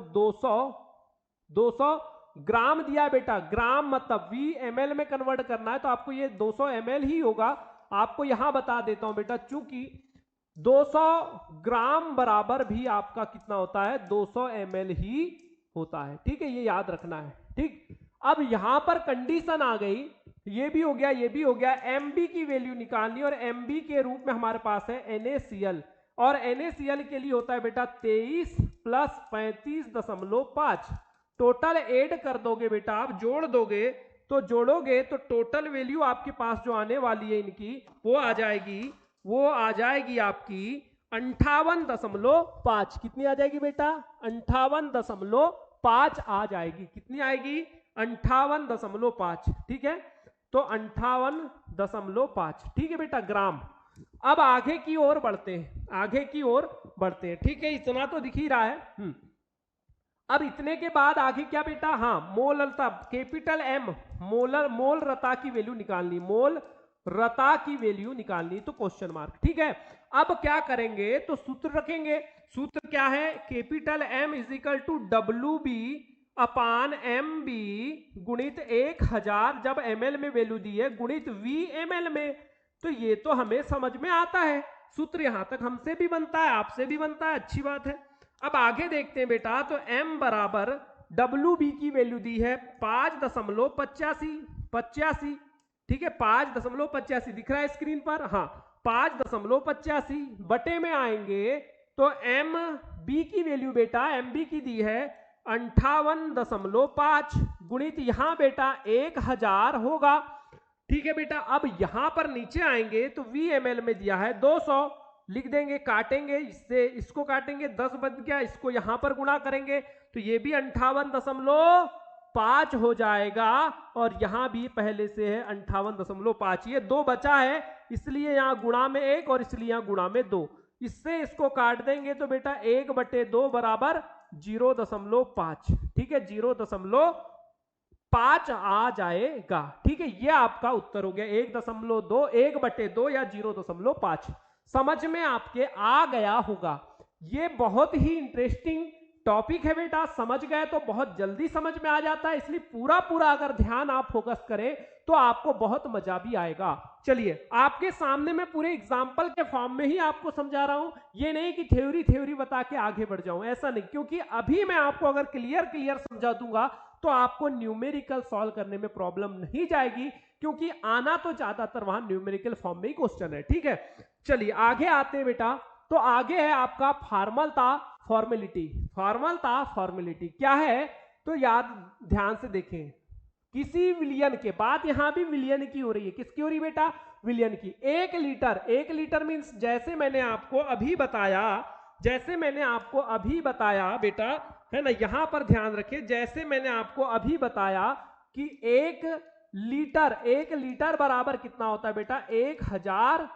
200 ग्राम दिया है बेटा। ग्राम मतलब V ml में कन्वर्ट करना है तो आपको ये 200 ml ही होगा। आपको यहां बता देता हूं बेटा, चूंकि 200 ग्राम बराबर भी आपका कितना होता है, 200 ml ही होता है। ठीक है, ये याद रखना है। ठीक, अब यहां पर कंडीशन आ गई, ये भी हो गया, ये भी हो गया, MB की वैल्यू निकालनी, और MB के रूप में हमारे पास है NaCl, और NaCl के लिए होता है बेटा 23 + 35.5। टोटल ऐड कर दोगे बेटा, आप जोड़ दोगे, तो जोड़ोगे तो टोटल वैल्यू आपके पास जो आने वाली है इनकी, वो आ जाएगी आपकी 58.5। कितनी आ जाएगी बेटा, 58.5 आ जाएगी। कितनी आएगी, 58.5। ठीक है, तो 58.5। ठीक है बेटा, ग्राम। अब आगे की ओर बढ़ते हैं, ठीक है, इतना तो दिख ही रहा है। अब इतने के बाद आगे क्या बेटा, हाँ, मोलरता, कैपिटल M, मोल रता की वैल्यू निकालनी, मोल रता की वैल्यू निकालनी, तो क्वेश्चन मार्क। ठीक है, अब क्या करेंगे, तो सूत्र रखेंगे। सूत्र क्या है, कैपिटल M = WB अपान MB गुणित 1000, जब ml में वैल्यू दी है, गुणित V ml में। तो ये तो हमें समझ में आता है, सूत्र यहां तक हमसे भी बनता है, आपसे भी बनता है, अच्छी बात है। अब आगे देखते हैं बेटा, तो M बराबर WB की वैल्यू दी है 5.85। ठीक है, 5.85 दिख रहा है स्क्रीन पर, हाँ, 5.85 बटे में आएंगे तो MB की वैल्यू बेटा, MB की दी है 58.5 गुणित यहां बेटा 1000 होगा। ठीक है बेटा, अब यहां पर नीचे आएंगे तो VmL में दिया है 200, लिख देंगे, काटेंगे, इससे इसको काटेंगे, 10 बच गया, इसको यहां पर गुणा करेंगे तो ये भी 58.5 हो जाएगा, और यहां भी पहले से है 58.5। ये 2 बचा है, इसलिए यहां गुणा में 1 और इसलिए यहां गुणा में 2, इससे इसको काट देंगे तो बेटा 1/2 बराबर 0.5। ठीक है, 0.5 आ जाएगा। ठीक है, ये आपका उत्तर हो गया, 1.2, 1/2 या 0.5। समझ में आपके आ गया होगा। ये बहुत ही इंटरेस्टिंग टॉपिक है बेटा, समझ गए तो बहुत जल्दी समझ में आ जाता है, इसलिए पूरा अगर ध्यान आप फोकस करें तो आपको बहुत मजा भी आएगा। चलिए, आपके सामने मैं पूरे एग्जाम्पल के फॉर्म में ही आपको समझा रहा हूं, ये नहीं कि थ्योरी बता के आगे बढ़ जाऊं, ऐसा नहीं, क्योंकि अभी मैं आपको अगर क्लियर समझा दूंगा तो आपको न्यूमेरिकल सॉल्व करने में प्रॉब्लम नहीं जाएगी, क्योंकि आना तो ज्यादातर वहां न्यूमेरिकल फॉर्म में ही क्वेश्चन है। ठीक है, चलिए आगे आते हैं बेटा, तो आगे है आपका फॉर्मेलिटी क्या है, तो याद ध्यान से देखें, किसी विलियन के, बात यहां भी विलियन की हो रही है, किसकी हो रही है बेटा, विलियन की। 1 लीटर मींस जैसे मैंने आपको अभी बताया बेटा, है ना, यहां पर ध्यान रखिए, जैसे मैंने आपको अभी बताया कि 1 लीटर बराबर कितना होता है बेटा, 1000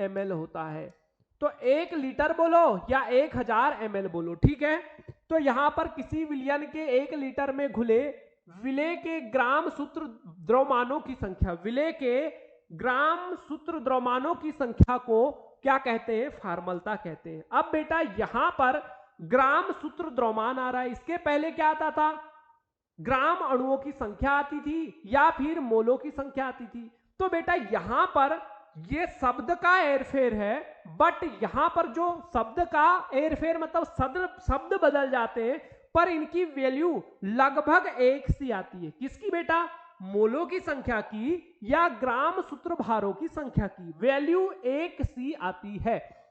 ml होता है। तो 1 लीटर बोलो या 1000 ml बोलो, ठीक है। तो यहां पर किसी विलयन के 1 लीटर में घुले विलेय के ग्राम सूत्र द्रव्यमानों की संख्या, विलेय के ग्राम सूत्र द्रव्यमानों की संख्या को क्या कहते हैं, फॉर्मलता कहते हैं। अब बेटा यहां पर ग्राम सूत्र द्रव्यमान आ रहा है, इसके पहले क्या आता था, ग्राम अणुओं की संख्या आती थी या फिर मोलों की संख्या आती थी। तो बेटा यहां पर ये शब्द का हेरफेर है, बट यहां पर जो शब्द का हेरफेर मतलब शब्द बदल जाते हैं, पर इनकी वैल्यू लगभग एक सी आती है। किसकी बेटा, मोलों की संख्या की या ग्राम सूत्र भारों की संख्या की, वैल्यू एक सी आती है।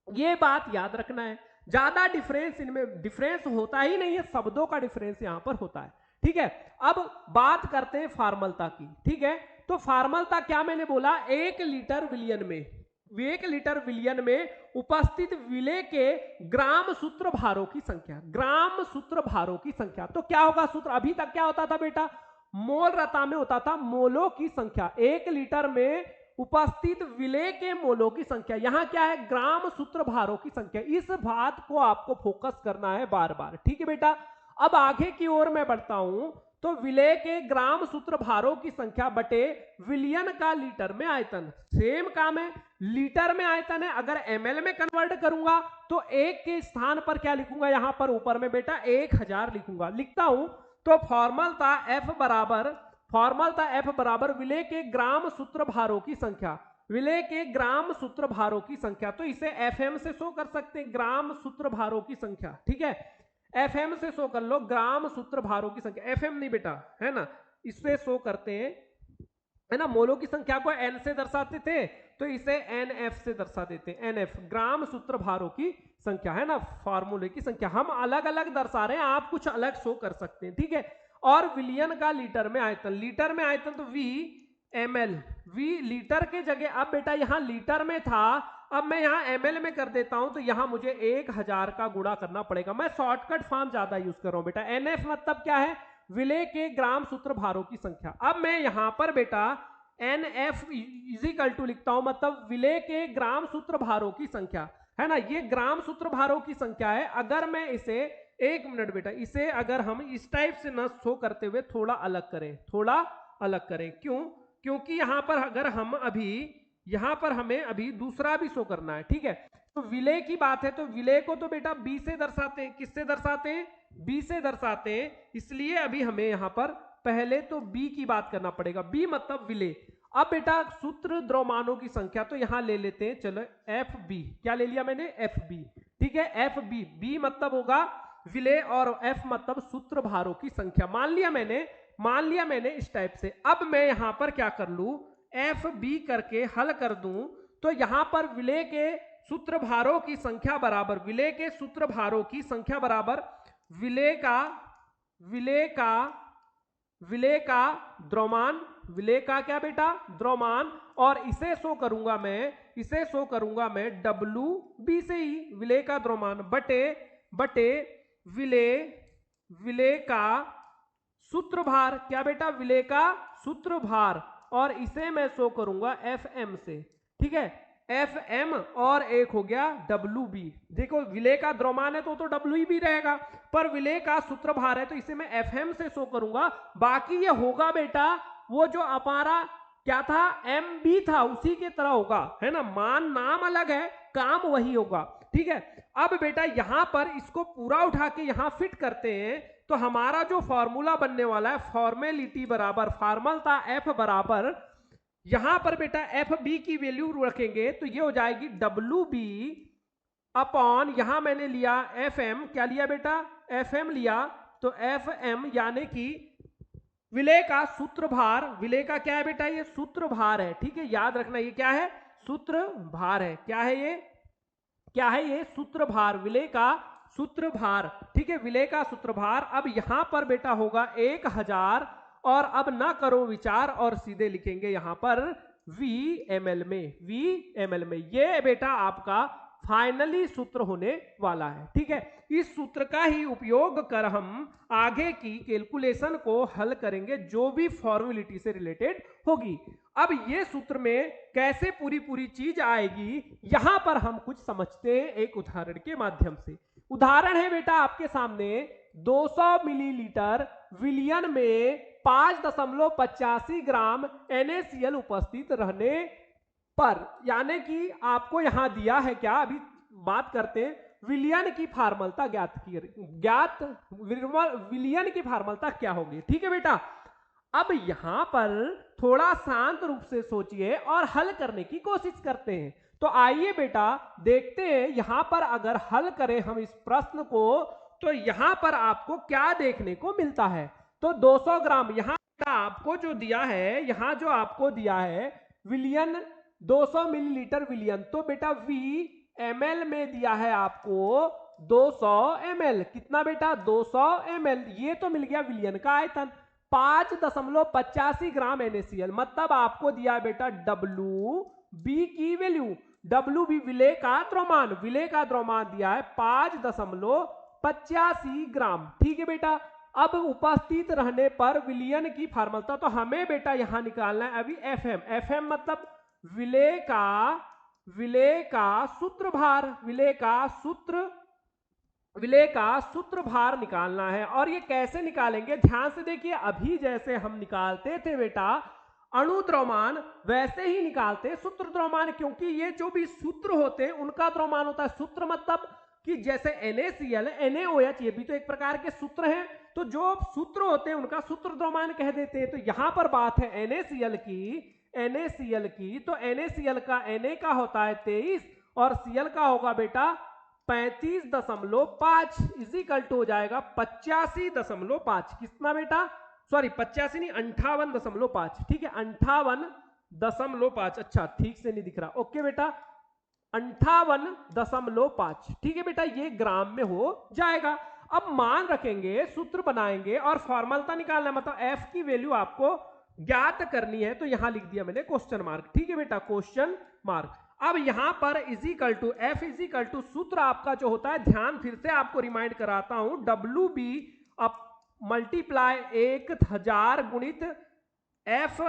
ये बात याद रखना है, ज्यादा डिफरेंस इनमें डिफरेंस होता ही नहीं है, शब्दों का डिफरेंस यहां पर होता है। ठीक है, अब बात करते हैं फॉर्मलता की। ठीक है, तो फॉर्मलता क्या मैंने बोला, 1 लीटर विलियन में, 1 लीटर विलियन में उपस्थित विलेय के ग्राम सूत्र भारों की संख्या, ग्राम सूत्र भारों की संख्या। तो क्या होगा सूत्र, अभी तक क्या होता था बेटा, मोल रता में होता था मोलों की संख्या, 1 लीटर में उपस्थित विलेय के मोलों की संख्या, यहां क्या है, ग्राम सूत्र भारों की संख्या। इस बात को आपको फोकस करना है बार बार। ठीक है बेटा, अब आगे की ओर मैं बढ़ता हूं, तो विलेय के ग्राम सूत्र भारों की संख्या बटे विलियन का लीटर में आयतन, सेम काम है, लीटर में आयतन है, अगर ml में कन्वर्ट करूंगा तो 1 के स्थान पर क्या लिखूंगा, यहां पर ऊपर में बेटा 1000 लिखूंगा, लिखता हूं। तो फॉर्मलता F बराबर विलेय के ग्राम सूत्र भारों की संख्या, विलेय के ग्राम सूत्र भारों की संख्या, तो इसे एफएम से शो कर सकते हैं, ग्राम सूत्र भारों की संख्या, ठीक है, एफएम से शो कर लो ग्राम सूत्र भारों की संख्या, एफएम नहीं बेटा, है ना, इससे शो करते हैं, है ना, मोलों की संख्या को एन से दर्शाते थे तो इसे एनएफ से दर्शा देते हैं, एनएफ ग्राम सूत्र भारों की संख्या, है ना, फार्मूले की संख्या, हम अलग अलग दर्शा रहे हैं, आप कुछ अलग शो कर सकते हैं, ठीक है। और विलियन का लीटर में आयतन, लीटर में आयतन तो वी ml, वी लीटर के जगह, अब बेटा यहां लीटर में था, अब मैं यहां ml में कर देता हूं तो यहां मुझे 1000 का गुणा करना पड़ेगा, मैं शॉर्टकट फॉर्म ज्यादा यूज कर रहा हूं बेटा। NF मतलब क्या है, विलेय के ग्राम सूत्र भारों की संख्या। अब मैं यहां पर बेटा NF इज इक्वल टू लिखता हूं, मतलब विलेय के ग्राम सूत्र भारों की संख्या, है ना, ये ग्राम सूत्र भारों की संख्या है। अगर मैं इसे, एक मिनट बेटा, इसे अगर हम इस टाइप से न शो करते हुए थोड़ा अलग करें, थोड़ा अलग करें, क्यों, क्योंकि यहां पर अगर हम अभी, यहां पर हमें अभी दूसरा भी शो करना है, ठीक है। तो विलेय की बात है तो विलेय को तो बेटा बी से दर्शाते हैं, किससे दर्शाते हैं, बी से दर्शाते हैं, इसलिए अभी हमें यहां पर पहले तो बी की बात करना पड़ेगा, बी मतलब विलेय। अब बेटा सूत्र द्रव्यमानों की संख्या तो यहां ले लेते हैं, चलो एफ बी, क्या ले लिया मैंने, एफ बी, ठीक है, एफ बी, बी मतलब होगा विलेय और एफ मतलब सूत्र भारों की संख्या, मान लिया मैंने इस टाइप से। अब मैं यहां पर क्या कर लूं, एफ बी करके हल कर दूं तो यहां पर विलेय के सूत्र भारों की संख्या बराबर, विलेय के सूत्र भारों की संख्या बराबर विलेय का द्रव्यमान, विलेय का क्या बेटा, द्रव्यमान, और इसे शो करूंगा मैं डब्ल्यू बी से ही, विलेय का द्रव्यमान बटे विलेय का सूत्र भार, क्या बेटा, विलेय का सूत्र भार, और इसे मैं शो करूंगा एफ एम से, ठीक है, एफ एम, और एक हो गया डब्ल्यू बी। देखो विलेय का द्रव्यमान है तो डब्ल्यू बी रहेगा, पर विलेय का सूत्र भार है तो इसे मैं एफ एम से शो करूंगा। बाकी ये होगा बेटा वो जो हमारा क्या था, एम बी था, उसी के तरह होगा, है ना, मान नाम अलग है, काम वही होगा, ठीक है। अब बेटा यहां पर इसको पूरा उठा के यहां फिट करते हैं तो हमारा जो फॉर्मूला बनने वाला है, फॉर्मेलिटी बराबर, फॉर्मल था एफ बराबर, यहां पर बेटा एफ बी की वैल्यू रखेंगे तो ये हो जाएगी डब्ल्यू बी अपॉन, यहां मैंने लिया एफ एम, क्या लिया बेटा, एफ एम लिया, तो एफ एम यानी कि विलेय का सूत्र भार, विलेय का क्या है बेटा, ये सूत्र भार है, ठीक है, याद रखना ये क्या है, सूत्र भार है, क्या है ये सूत्र भार, विलेय का सूत्र भार, ठीक है, विलेय का सूत्र भार। अब यहां पर बेटा होगा 1000, और अब ना करो विचार और सीधे लिखेंगे यहां पर VmL में, ये बेटा आपका फाइनली सूत्र होने वाला है, ठीक है। इस सूत्र का ही उपयोग कर हम आगे की कैलकुलेशन को हल करेंगे जो भी फॉर्मेलिटी से रिलेटेड होगी। अब ये सूत्र में कैसे पूरी चीज आएगी, यहां पर हम कुछ समझते हैं एक उदाहरण के माध्यम से। उदाहरण है बेटा आपके सामने, 200 मिलीलीटर विलियन में 5.85 ग्राम NaCl उपस्थित रहने पर, यानी कि आपको यहां दिया है क्या, अभी बात करते हैं विलियन की फार्मलता विलियन की फार्मलता क्या होगी, ठीक है बेटा। अब यहां पर थोड़ा शांत रूप से सोचिए और हल करने की कोशिश करते हैं। तो आइए बेटा देखते हैं यहां पर अगर हल करें हम इस प्रश्न को तो यहां पर आपको क्या देखने को मिलता है। तो 200 ग्राम यहां आपको जो दिया है, यहां जो आपको दिया है विलियन 200 मिलीलीटर विलियन, तो बेटा VmL में दिया है आपको 200 ml, कितना बेटा 200 ml, ये तो मिल गया विलियन का आयतन। 5.85 ग्राम NaCl, मतलब आपको दिया बेटा WB की वैल्यू, WB विलेय का द्रव्यमान दिया है 5.85 ग्राम, ठीक है बेटा। अब उपस्थित रहने पर विलियन की फार्मलता, तो हमें बेटा यहां निकालना है अभी FM मतलब विलेय का सूत्र भार, विलेय का सूत्र भार निकालना है। और ये कैसे निकालेंगे, ध्यान से देखिए, अभी जैसे हम निकालते थे बेटा अणु द्रव्यमान, वैसे ही निकालते सूत्र द्रव्यमान, क्योंकि ये जो भी सूत्र होते हैं उनका द्रव्यमान होता है। सूत्र मतलब कि जैसे NaCl, NaOH, ये भी तो एक प्रकार के सूत्र हैं, तो जो सूत्र होते हैं उनका सूत्र द्रव्यमान कह देते हैं। तो यहां पर बात है NaCl की, NaCl की, तो NaCl का Na का होता है 23 और Cl का होगा बेटा 35.5 इजिकल टू हो जाएगा 85.5। कितना बेटा, सॉरी 85 नहीं 58.5, ठीक है 58.5। अच्छा ठीक से नहीं दिख रहा, ओके बेटा 58.5, ठीक है बेटा, ये ग्राम में हो जाएगा। अब मान रखेंगे, सूत्र बनाएंगे और फॉर्मूला निकालना है, मतलब एफ की वैल्यू आपको ज्ञात करनी है, तो यहां लिख दिया मैंने क्वेश्चन मार्क, ठीक है बेटा क्वेश्चन मार्क। अब यहां पर is equal to F is equal to सूत्र आपका जो होता है, ध्यान फिर से आपको रिमाइंड कराता हूं, डब्ल्यू बी अप मल्टीप्लाई 1000 गुणित एफ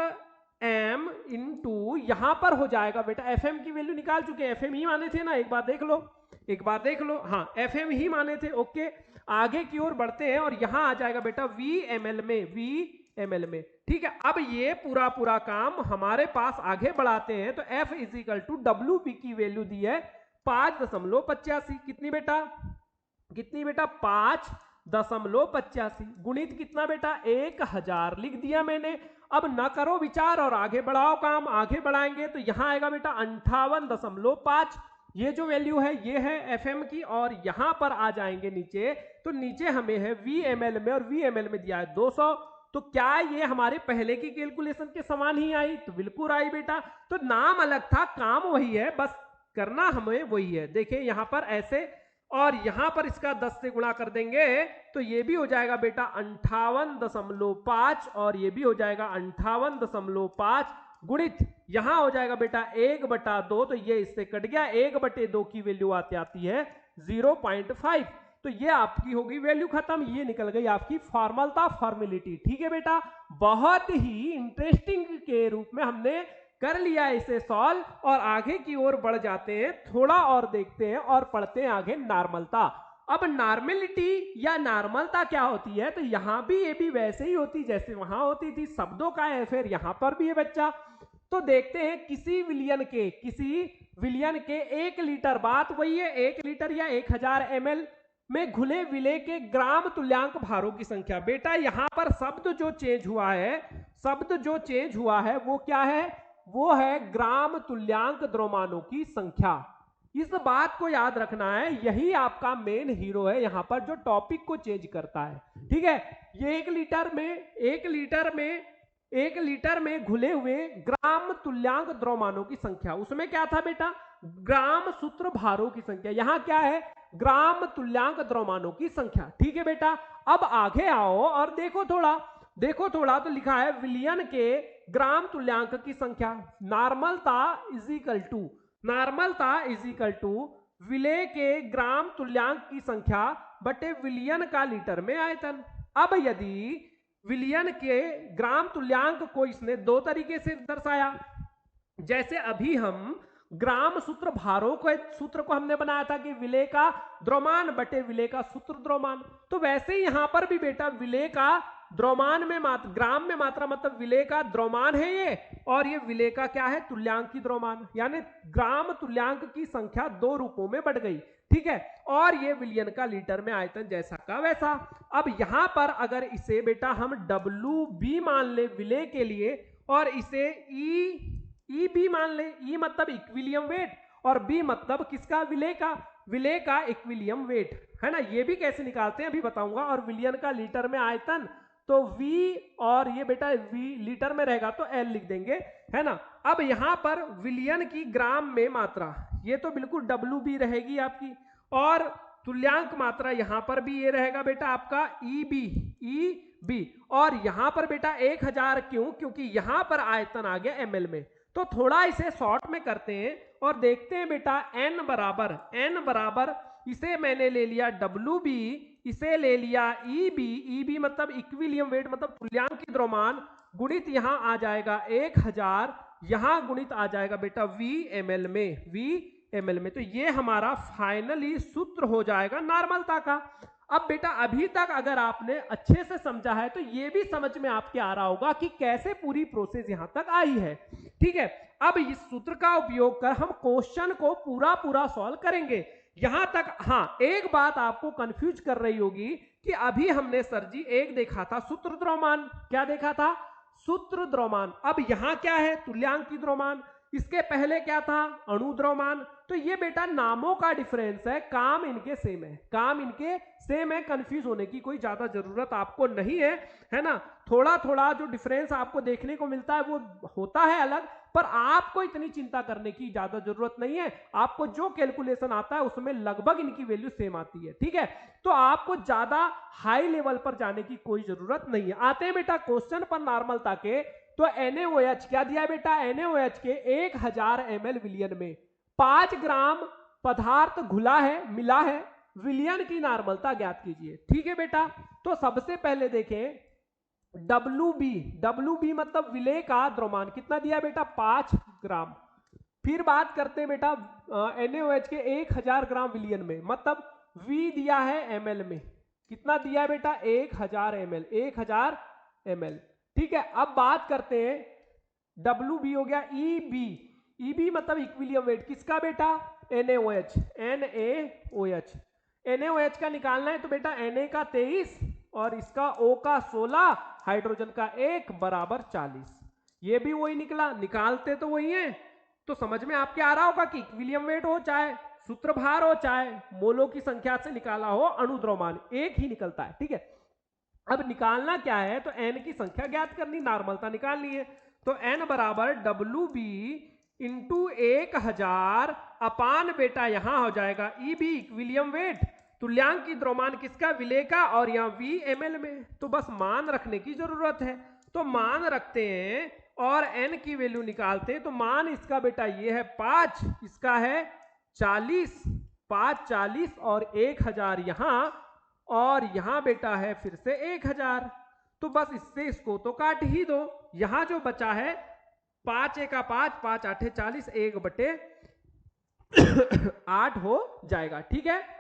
एम इंटू यहां पर हो जाएगा बेटा, एफ एम की वैल्यू निकाल चुके हैं, एफ एम ही माने थे ना, एक बार देख लो, एक बार देख लो, हाँ एफ एम ही माने थे, ओके। आगे की ओर बढ़ते हैं और यहां आ जाएगा बेटा वी एम एल में, वी एम एल में, ठीक है। अब ये पूरा काम हमारे पास आगे बढ़ाते हैं, तो F is equal to W B की वैल्यू दी है 5.85, कितनी बेटा, कितनी बेटा 5.85 गुणित कितना बेटा 1000 लिख दिया मैंने। अब ना करो विचार और आगे बढ़ाओ काम, आगे बढ़ाएंगे तो यहां आएगा बेटा 58.5, ये जो वैल्यू है ये है एफएम की, और यहां पर आ जाएंगे नीचे, तो नीचे हमें है वीएमएल में, और वीएमएल में दिया है 200, तो क्या ये हमारे पहले की कैलकुलेशन के समान ही आई, तो बिल्कुल आई बेटा। तो नाम अलग था, काम वही है, बस करना हमें वही है। देखिए यहां पर ऐसे, और यहां पर इसका 10 से गुणा कर देंगे तो ये भी हो जाएगा बेटा 58.5, और ये भी हो जाएगा 58.5 गुणित यहां हो जाएगा बेटा 1/2, तो ये इससे कट गया, 1/2 की वैल्यू आती है 0.5, तो ये आपकी होगी वैल्यू खत्म, ये निकल गई आपकी फॉर्मूला फॉर्मेलिटी, ठीक है बेटा। बहुत ही इंटरेस्टिंग के रूप में हमने कर लिया इसे सॉल्व, और आगे की ओर बढ़ जाते हैं, थोड़ा और देखते हैं और पढ़ते हैं आगे नॉर्मलता। अब नॉर्मेलिटी या नॉर्मलता क्या होती है, तो यहां भी ये भी वैसे ही होती जैसे वहां होती थी, शब्दों का है फिर यहां पर भी है बच्चा। तो देखते हैं किसी विलियन के 1 लीटर, बात वही है 1 लीटर या 1000 ml में घुले विलेय के ग्राम तुल्यांक भारों की संख्या। बेटा यहां पर शब्द जो चेंज हुआ है वो क्या है, वो है ग्राम तुल्यांक द्रव्यमानों की संख्या। इस बात को याद रखना है, यही आपका मेन हीरो है यहां पर, जो टॉपिक को चेंज करता है, ठीक है। ये 1 लीटर में घुले हुए ग्राम तुल्यांक द्रव्यमानों की संख्या, उसमें क्या था बेटा, ग्राम सूत्र भारों की संख्या, यहां क्या है ग्राम तुल्यांक द्रव्यमानों की संख्या, ठीक है बेटा। अब आगे आओ और देखो थोड़ा, तो लिखा है विलियन के ग्राम तुल्यांक की संख्या, नॉर्मलता इजिकल टू विलेय के ग्राम तुल्यांक की संख्या बटे विलियन का लीटर में आयतन। अब यदि विलियन के ग्राम तुल्यांक को इसने 2 तरीके से दर्शाया, जैसे अभी हम ग्राम सूत्र भारों को सूत्र को हमने बनाया था कि विलेय का द्रव्यमान बटे विलेय का सूत्र द्रव्यमान, तो वैसे ही यहां पर भी बेटा विलेय का द्रव्यमान में मात्रा, ग्राम में मात्रा मतलब विलेय का द्रव्यमान है ये, और ये विलेय का क्या है तुल्यांक की द्रव्यमान, यानी ग्राम तुल्यांक की संख्या 2 रूपों में बढ़ गई, ठीक है। और ये विलियन का लीटर में आयतन जैसा का वैसा। अब यहां पर अगर इसे बेटा हम WB मान ले विलेय के लिए, और इसे EB मान ले, E मतलब इक्विलियम वेट और B मतलब किसका, विलेय का इक्विलियम वेट है ना। ये भी कैसे निकालते हैं अभी बताऊंगा। और विलियन का लीटर में आयतन, तो V और ये बेटा V लीटर में रहेगा तो L लिख देंगे, है ना। अब यहां पर विलियन की ग्राम में मात्रा, ये तो बिल्कुल WB रहेगी आपकी, और तुल्यांक मात्रा यहां पर भी ये रहेगा बेटा आपका EB, और यहां पर बेटा 1000 क्यों, क्योंकि यहां पर आयतन आ गया ml में। तो थोड़ा इसे शॉर्ट में करते हैं और देखते हैं बेटा n बराबर इसे मैंने ले लिया WB, इसे ले लिया EB मतलब इक्विलियम वेट मतलब तुल्यांक की द्रव्यमान, गुणित यहां आ जाएगा 1000, यहां गुणित आ जाएगा बेटा VML में, तो ये हमारा फाइनली सूत्र हो जाएगा नॉर्मलता का। अब बेटा अभी तक अगर आपने अच्छे से समझा है तो ये भी समझ में आपके आ रहा होगा कि कैसे पूरी प्रोसेस यहां तक आई है, ठीक है। अब इस सूत्र का उपयोग कर हम क्वेश्चन को पूरा सॉल्व करेंगे यहां तक। हाँ, एक बात आपको कंफ्यूज कर रही होगी कि अभी हमने सर जी एक देखा था सूत्र द्रव्यमान, क्या देखा था, सूत्र द्रव्यमान। अब यहां क्या है, तुल्यांकी द्रव्यमान। इसके पहले क्या था, अणु द्रव्यमान। तो ये बेटा नामों का डिफरेंस है, काम इनके सेम है, काम इनके सेम है, कंफ्यूज होने की कोई ज्यादा जरूरत आपको नहीं है ना। थोड़ा थोड़ा जो डिफरेंस आपको देखने को मिलता है वो होता है अलग, पर आपको इतनी चिंता करने की ज्यादा जरूरत नहीं है। आपको जो कैलकुलेशन आता है उसमें लगभग इनकी वैल्यू सेम आती है, ठीक है। तो आपको ज्यादा हाई लेवल पर जाने की कोई जरूरत नहीं है। आते हैं बेटा क्वेश्चन पर नॉर्मलता के। तो NaOH क्या दिया है बेटा, NaOH के 1000 ml विलियन में 5 ग्राम पदार्थ घुला है, मिला है, विलियन की नॉर्मलता ज्ञात कीजिए, ठीक है बेटा। तो सबसे पहले देखें WB मतलब विलेय का द्रव्यमान कितना दिया बेटा, 5 ग्राम। फिर बात करते हैं बेटा NaOH के 1000 ग्राम विलियन में, मतलब V दिया है ml में, कितना दिया है बेटा, 1000 ml, ठीक है। अब बात करते हैं WB हो गया, EB मतलब इक्विलिब्रियम वेट किसका बेटा, NaOH का निकालना है। तो बेटा Na का 23 और इसका O का 16, हाइड्रोजन का 1 बराबर 40। ये भी वही निकला, निकालते तो वही है। तो समझ में आपके आ रहा होगा कि इक्विलिब्रियम वेट हो चाहे सूत्र भार हो चाहे मोलों की संख्या से निकाला हो अणु द्रव्यमान, एक ही निकलता है, ठीक है। अब निकालना क्या है, तो N की संख्या ज्ञात करनी, नॉर्मलता निकालनी है। तो N बराबर WB इंटू 1000 अपान बेटा यहां हो जाएगा EB इक्विलिब्रियम वेट, तुल्यांकी द्रव्यमान किसका, विलेय का, और यहाँ V ml में। तो बस मान रखने की जरूरत है, तो मान रखते हैं और N की वैल्यू निकालते हैं। तो मान इसका बेटा ये है 5, इसका है 40, 5 40 और 1000 यहां, और यहां बेटा है फिर से 1000। तो बस इससे इसको तो काट ही दो, यहां जो बचा है 5 का 5, 5 8 40, 1/8 हो जाएगा, ठीक है।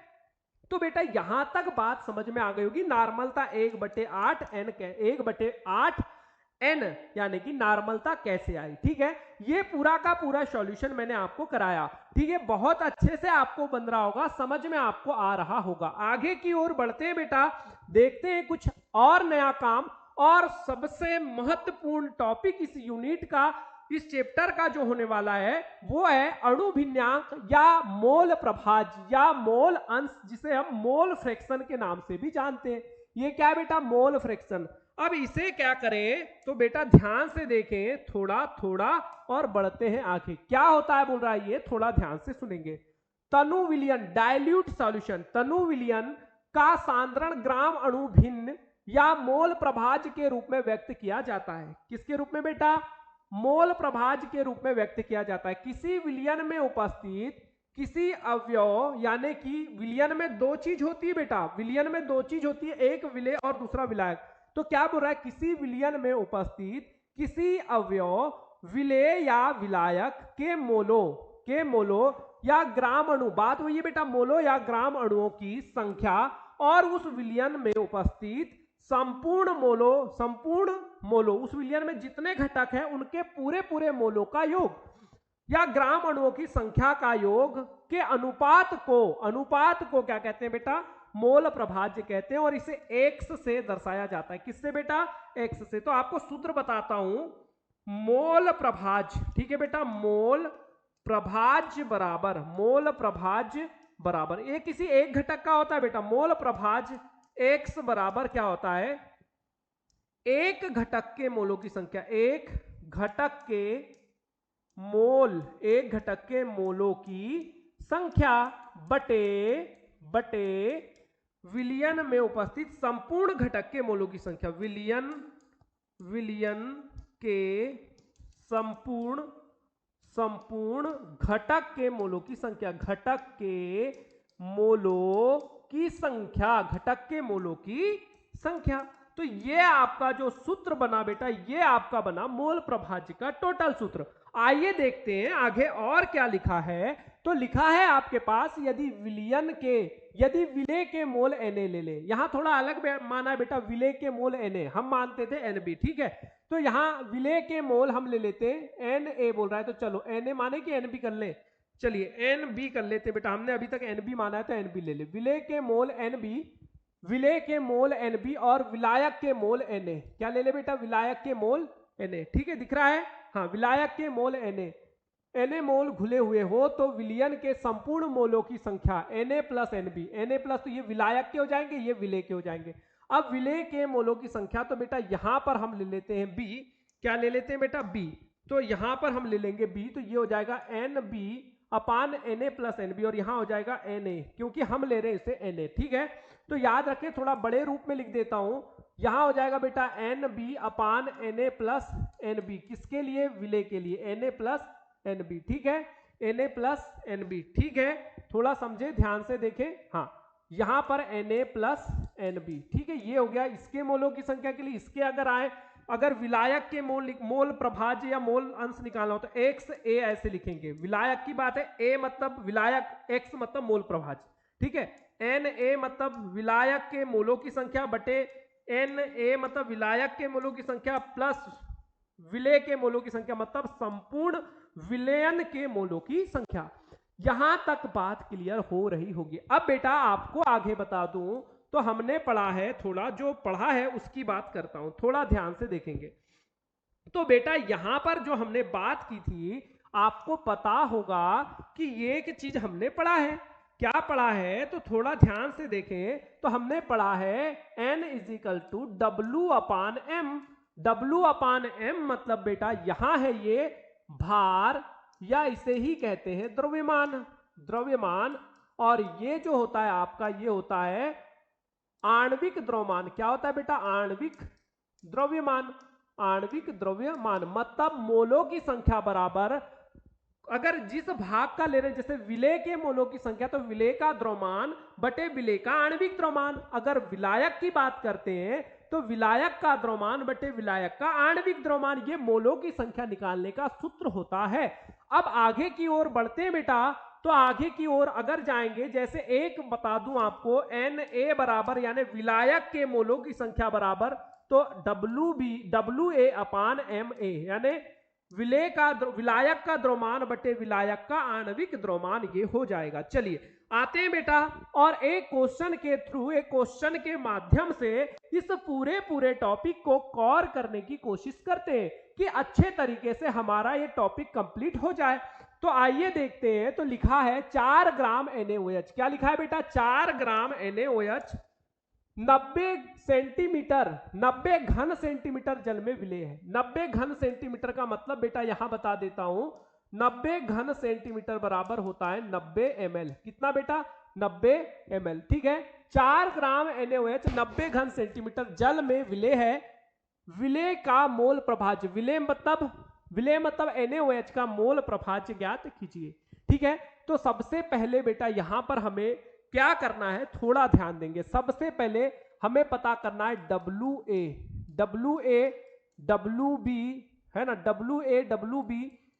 तो बेटा यहां तक बात समझ में आ गई होगी, नॉर्मलता 1/8 N 1/8 N यानी कि नॉर्मलता कैसे आई, ठीक है। ये पूरा का पूरा सॉल्यूशन मैंने आपको कराया, ठीक है। बहुत अच्छे से आपको बन रहा होगा, समझ में आपको आ रहा होगा। आगे की ओर बढ़ते हैं बेटा, देखते हैं कुछ और नया काम। और सबसे महत्वपूर्ण टॉपिक इस यूनिट का, इस चैप्टर का जो होने वाला है वो है अणु भिन्नांक या मोल प्रभाज्य या मोल अंश, जिसे हम मोल फ्रैक्शन के नाम से भी जानते हैं। ये क्या है बेटा, मोल फ्रैक्शन। अब इसे क्या करें, तो बेटा ध्यान से देखें थोड़ा थोड़ा और बढ़ते हैं आगे। क्या होता है बोल रहा है ये, थोड़ा ध्यान से सुनेंगे। तनु विलयन डाइल्यूट सॉल्यूशन, तनु विलयन का सांद्रण ग्राम अणु भिन्न या मोल प्रभाज्य के रूप में व्यक्त किया जाता है। किसके रूप में बेटा, मोल प्रभाज्य के रूप में व्यक्त किया जाता है। किसी विलयन में उपस्थित किसी अवयव, यानी कि विलयन में दो चीज होती है बेटा, विलयन में दो चीज होती है, एक विलेय और दूसरा विलायक। तो क्या बोल रहा है, किसी विलयन में उपस्थित किसी अवयव, विलेय या विलायक के मोलो या ग्राम अणु, बात हुई है बेटा मोलो या ग्राम अणुओं की संख्या, और उस विलयन में उपस्थित संपूर्ण मोलो उस विलयन में जितने घटक हैं उनके पूरे मोलों का योग या ग्राम अणुओं की संख्या का योग के अनुपात को क्या कहते हैं बेटा, मोल प्रभाज्य कहते हैं। और इसे एक्स से दर्शाया जाता है। किससे बेटा, एक्स से। तो आपको सूत्र बताता हूं, मोल प्रभाज्य, ठीक है बेटा, मोल प्रभाज्य बराबर ये किसी एक घटक का होता है बेटा। मोल प्रभाज्य एक्स बराबर क्या होता है, एक घटक के मोलों की संख्या, एक घटक के मोलों की संख्या बटे विलयन में उपस्थित संपूर्ण घटक के मोलों की संख्या। विलयन के संपूर्ण घटक के मोलों की संख्या, घटक के मोलों की संख्या। तो ये आपका जो सूत्र बना बेटा, ये आपका बना मोल प्रभाज्य का टोटल सूत्र। आइए देखते हैं आगे और क्या लिखा है। तो लिखा है आपके पास, यदि विलेय के मोल Na ले ले, यहां थोड़ा अलग माना है बेटा, विलेय के मोल Na हम मानते थे Nb, ठीक है। तो यहां विलेय के मोल हम ले लेते हैं, Na बोल रहा है तो चलो Na माने कि Nb कर ले, चलिए Nb कर लेते बेटा, हमने अभी तक Nb माना है तो Nb ले ले। विलेय के मोल Nb और विलायक के मोल Na, क्या ले ले बेटा, विलायक के मोल Na, ठीक है, दिख रहा है। हाँ, विलायक के मोल Na मोल घुले हुए हो तो विलयन के संपूर्ण मोलों की संख्या Na plus Nb, Na plus तो ये विलायक के हो जाएंगे, ये विलेय के हो जाएंगे। अब विलेय के मोलों की संख्या तो बेटा यहां पर हम ले लेते हैं B, क्या ले लेते हैं बेटा B, तो यहां पर हम ले लेंगे B, तो ये हो जाएगा Nb अपान Na प्लस Nb और यहां हो जाएगा Na, क्योंकि हम ले रहे हैं इसे Na, ठीक है। तो याद रखें, थोड़ा बड़े रूप में लिख देता हूं, यहां हो जाएगा बेटा Nb अपान Na प्लस Nb, किसके लिए, विलेय के लिए, Na प्लस Nb, ठीक है, Na प्लस Nb, ठीक है। थोड़ा समझे, ध्यान से देखें, हाँ यहां पर Na प्लस Nb, ठीक है, ये हो गया इसके मोलों की संख्या के लिए। इसके अगर आए, अगर विलायक के मोल प्रभाज्य या मोल अंश निकालना हो तो x a ऐसे लिखेंगे, विलायक की बात है, a मतलब विलायक, x मतलब मोल प्रभाज्य, ठीक है, Na मतलब विलायक के मोलों की संख्या बटे Na मतलब विलायक के मोलों की संख्या प्लस विलेय के मोलों की संख्या मतलब संपूर्ण विलयन के मोलों की संख्या। यहां तक बात क्लियर हो रही होगी। अब बेटा आपको आगे बता दूं, तो हमने पढ़ा है, थोड़ा जो पढ़ा है उसकी बात करता हूं, थोड़ा ध्यान से देखेंगे। तो बेटा यहां पर जो हमने बात की थी, आपको पता होगा कि ये एक चीज हमने पढ़ा है, क्या पढ़ा है, तो थोड़ा ध्यान से देखें। तो हमने पढ़ा है N is equal to W upon M, W upon M मतलब बेटा यहां है ये भार, या इसे ही कहते हैं द्रव्यमान, द्रव्यमान, और ये जो होता है आपका, ये होता है आणविक द्रव्यमान। क्या होता है बेटा, आणविक द्रव्यमान, आणविक द्रव्यमान मतलब मोलों की संख्या बराबर, अगर जिस भाग का ले रहे हैं, जैसे विलेय के मोलों की संख्या तो विलेय का द्रव्यमान बटे विलेय का आणविक द्रव्यमान, अगर विलायक की बात करते हैं तो विलायक का द्रव्यमान बटे विलायक का आणविक द्रव्यमान, ये मोलों की संख्या निकालने का सूत्र होता है। अब आगे की ओर बढ़ते हैं बेटा, तो आगे की ओर अगर जाएंगे, जैसे एक बता दूं आपको, Na बराबर यानी विलायक के मोलों की संख्या बराबर, तो WA अपान Ma यानी विलायक का द्रव्यमान बटे विलायक का आणविक द्रव्यमान, ये हो जाएगा। चलिए आते हैं बेटा, और एक क्वेश्चन के थ्रू, एक क्वेश्चन के माध्यम से इस पूरे टॉपिक को कवर करने की कोशिश करते हैं कि अच्छे तरीके से हमारा ये टॉपिक कंप्लीट हो जाए। तो आइए देखते हैं। तो लिखा है 4 ग्राम NaOH, क्या लिखा है बेटा, 4 ग्राम NaOH 90 सेंटीमीटर, 90 घन सेंटीमीटर जल में विलेय है। 90 घन सेंटीमीटर का मतलब बेटा यहां बता देता हूं, 90 घन सेंटीमीटर बराबर होता है 90 ml, कितना बेटा, 90 ml, ठीक है। 4 ग्राम NaOH 90 घन सेंटीमीटर जल में विलेय है। विलेय का मोल प्रभाज्य, विलेय मतलब NaOH का मोल प्रभाज्य ज्ञात कीजिए, ठीक है। तो सबसे पहले बेटा यहां पर हमें क्या करना है, थोड़ा ध्यान देंगे। सबसे पहले हमें पता करना है WA, WB है ना, WA, WB,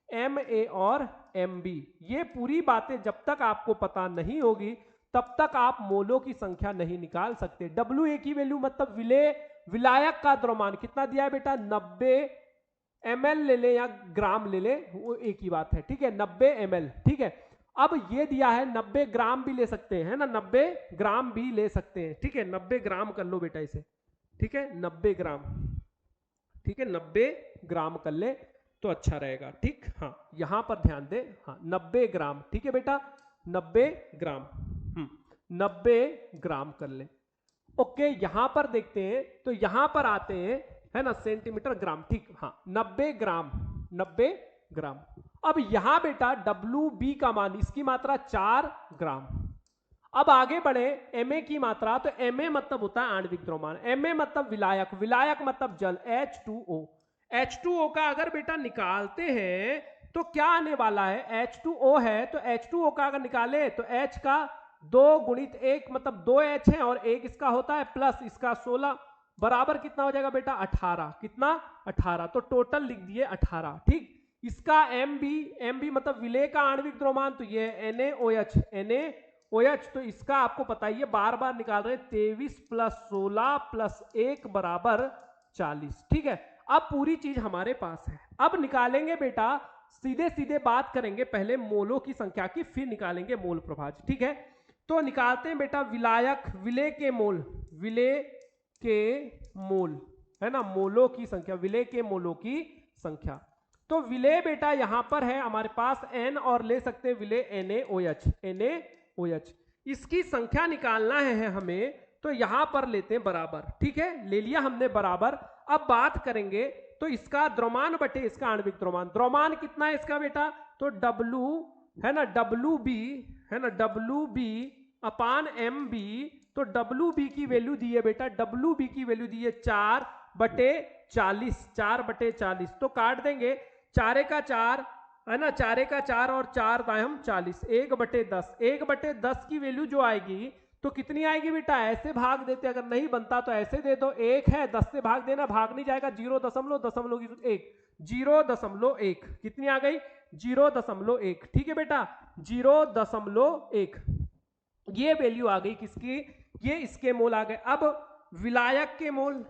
MA और MB। ये पूरी बातें जब तक आपको पता नहीं होगी तब तक आप मोलों की संख्या नहीं निकाल सकते। WA की वैल्यू मतलब विलायक का द्रव्यमान कितना दिया है बेटा, 90 ml ले ले या ग्राम ले ले, वो एक ही बात है, ठीक है, 90 ml, ठीक है। अब ये दिया है 90 ग्राम भी ले सकते हैं ना, 90 ग्राम भी ले सकते हैं, ठीक है, 90 ग्राम कर लो बेटा इसे, ठीक है, 90 ग्राम, ठीक है, 90 ग्राम कर ले तो अच्छा रहेगा, ठीक। हाँ यहां पर ध्यान दे, हाँ 90 ग्राम, ठीक है बेटा, 90 ग्राम, 90 ग्राम कर ले, ओके। यहां पर देखते हैं, तो यहां पर आते हैं, है ना, सेंटीमीटर ग्राम, ठीक, हाँ 90 ग्राम, 90 ग्राम। अब यहां बेटा WB का मान, इसकी मात्रा 4 ग्राम। अब आगे बढ़े, Ma की मात्रा, तो Ma मतलब होता है आणविक द्रव्यमान, Ma मतलब विलायक, विलायक मतलब जल, H2O। H2O का अगर बेटा निकालते हैं तो क्या आने वाला है, H2O है, तो H2O का अगर निकाले तो H का 2 गुणित 1 मतलब 2H है, और एक इसका होता है प्लस इसका 16, बराबर कितना हो जाएगा बेटा, 18, कितना, 18, तो टोटल लिख दिए 18, ठीक। इसका MB मतलब विलेय का आणविक द्रव्यमान, तो ये NaOH, तो इसका आपको पता ही है, बार बार निकाल रहे, 23 प्लस 16 प्लस 1 बराबर 40, ठीक है। अब पूरी चीज हमारे पास है। अब निकालेंगे बेटा, सीधे सीधे बात करेंगे पहले मोलों की संख्या की, फिर निकालेंगे मोल प्रभाज्य, ठीक है। तो निकालते हैं बेटा विलेय के मोल, विलेय के मोल, है ना, मोलों की संख्या, विलेय के मोलों की संख्या। तो विलेय बेटा यहां पर है हमारे पास n और ले सकते हैं विलेय NaOH। इसकी संख्या निकालना है हमें, तो यहां पर लेते हैं बराबर, ठीक है, ले लिया हमने बराबर। अब बात करेंगे तो इसका द्रव्यमान बटे इसका आणविक द्रव्यमान, द्रव्यमान कितना है इसका बेटा, तो W है ना, WB है ना, WB अपान MB, तो WB की वैल्यू दी है बेटा, WB की वैल्यू दी है 4/40, 4/40, तो काट देंगे, 4 का 4 है ना, 4 का 4 और 4 दायम 40, 1/10, 1/10 की वैल्यू जो आएगी तो कितनी आएगी बेटा, ऐसे भाग देते, अगर नहीं बनता तो ऐसे दे दो, 1 है 10 से भाग देना, भाग नहीं जाएगा, 0.1, 0.1, कितनी आ गई, 0.1, ठीक है बेटा, 0.1, ये वैल्यू आ गई किसकी, ये इसके मोल आ गए। अब विलायक के मोल,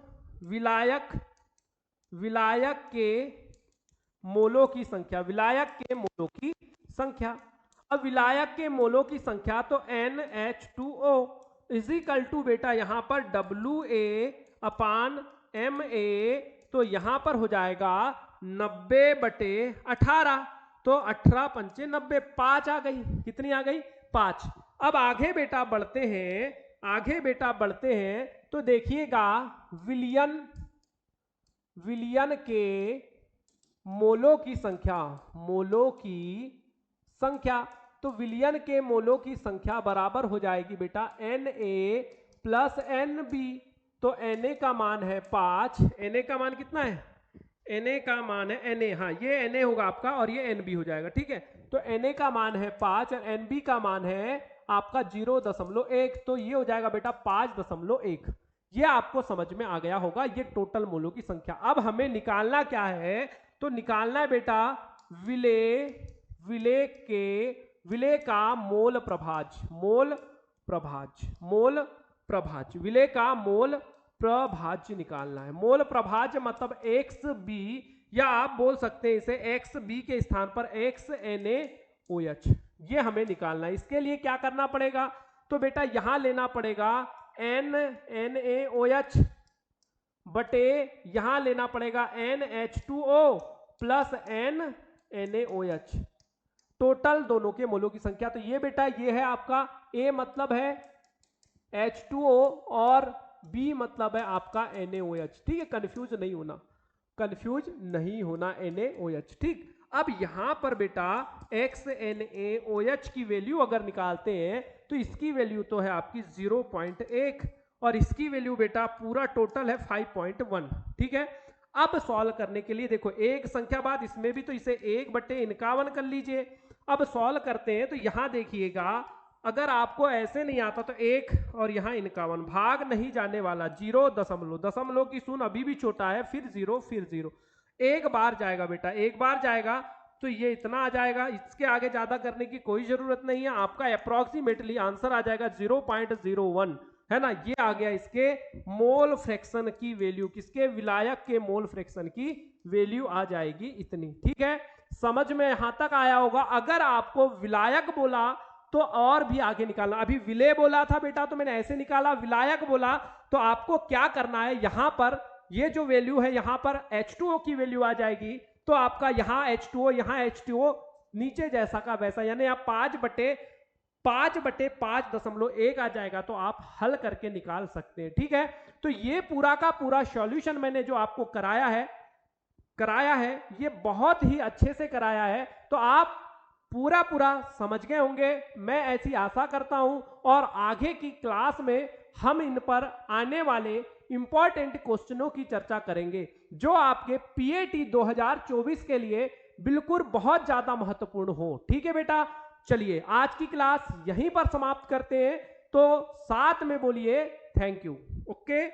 विलायक के मोलों की संख्या, विलायक के मोलों की संख्या। अब विलायक के मोलों की संख्या तो NH2O इज इक्वल टू बेटा यहां पर WA अपान MA, तो यहां पर हो जाएगा 90/18, तो 18 पंचे 90, 5 आ गई, कितनी आ गई, 5। अब आगे बेटा बढ़ते हैं, तो देखिएगा विलयन के मोलों की संख्या, तो विलयन के मोलों की संख्या बराबर हो जाएगी बेटा Na प्लस NB, तो Na का मान है 5, Na का मान कितना है, Na का मान है Na, हाँ ये Na होगा आपका और ये NB हो जाएगा, ठीक है, तो Na का मान है 5 और NB का मान है आपका 0.1, तो ये हो जाएगा बेटा 5.1, ये आपको समझ में आ गया होगा, ये टोटल मोलों की संख्या। अब हमें निकालना क्या है, तो निकालना है बेटा विलेय का मोल प्रभाज्य, विलेय का मोल प्रभाज्य निकालना है। मोल प्रभाज्य मतलब XB, या आप बोल सकते हैं इसे XB के स्थान पर XNaOH, ये हमें निकालना है। इसके लिए क्या करना पड़ेगा, तो बेटा यहां लेना पड़ेगा NaOH बटे यहां लेना पड़ेगा NH2O प्लस NaOH, टोटल दोनों के मोलों की संख्या। तो ये बेटा ये है आपका A मतलब है H2O और B मतलब है आपका NaOH, ठीक है, कंफ्यूज नहीं होना NaOH, ठीक। अब यहां पर बेटा XNaOH की वैल्यू अगर निकालते हैं तो इसकी वैल्यू तो है आपकी 0.1 और इसकी वैल्यू बेटा पूरा टोटल है 5.1, ठीक है। अब सॉल्व करने के लिए देखो एक संख्या बाद इसमें भी, तो इसे 1/51 कर लीजिए। अब सॉल्व करते हैं तो यहां देखिएगा, अगर आपको ऐसे नहीं आता तो 1 और यहां 51, भाग नहीं जाने वाला, 0.0 की शून्य अभी भी छोटा है, फिर 0, एक बार जाएगा बेटा, एक बार जाएगा तो ये इतना आ जाएगा, इसके आगे ज्यादा करने की कोई जरूरत नहीं है, आपका अप्रोक्सीमेटली आंसर आ जाएगा 0.01, है ना, ये आ गया इसके मोल फ्रैक्शन की वैल्यू, किसके, विलायक के मोल फ्रैक्शन की वैल्यू आ जाएगी इतनी, ठीक है, समझ में यहां तक आया होगा। अगर आपको विलायक बोला तो और भी आगे निकालना, अभी विलेय बोला था बेटा तो मैंने ऐसे निकाला, विलायक बोला तो आपको क्या करना है, यहां पर ये जो वैल्यू है यहां पर H2O की वैल्यू आ जाएगी, तो आपका यहां H2O नीचे जैसा का वैसा, यानी आप 5/5.1 आ जाएगा, तो आप हल करके निकाल सकते हैं, ठीक है। तो ये पूरा का पूरा सॉल्यूशन मैंने जो आपको कराया है ये बहुत ही अच्छे से कराया है, तो आप पूरा समझ गए होंगे, मैं ऐसी आशा करता हूं। और आगे की क्लास में हम इन पर आने वाले इंपॉर्टेंट क्वेश्चनों की चर्चा करेंगे जो आपके पीएटी 2024 के लिए बिल्कुल बहुत ज्यादा महत्वपूर्ण हो, ठीक है बेटा। चलिए आज की क्लास यहीं पर समाप्त करते हैं, तो साथ में बोलिए थैंक यू, ओके।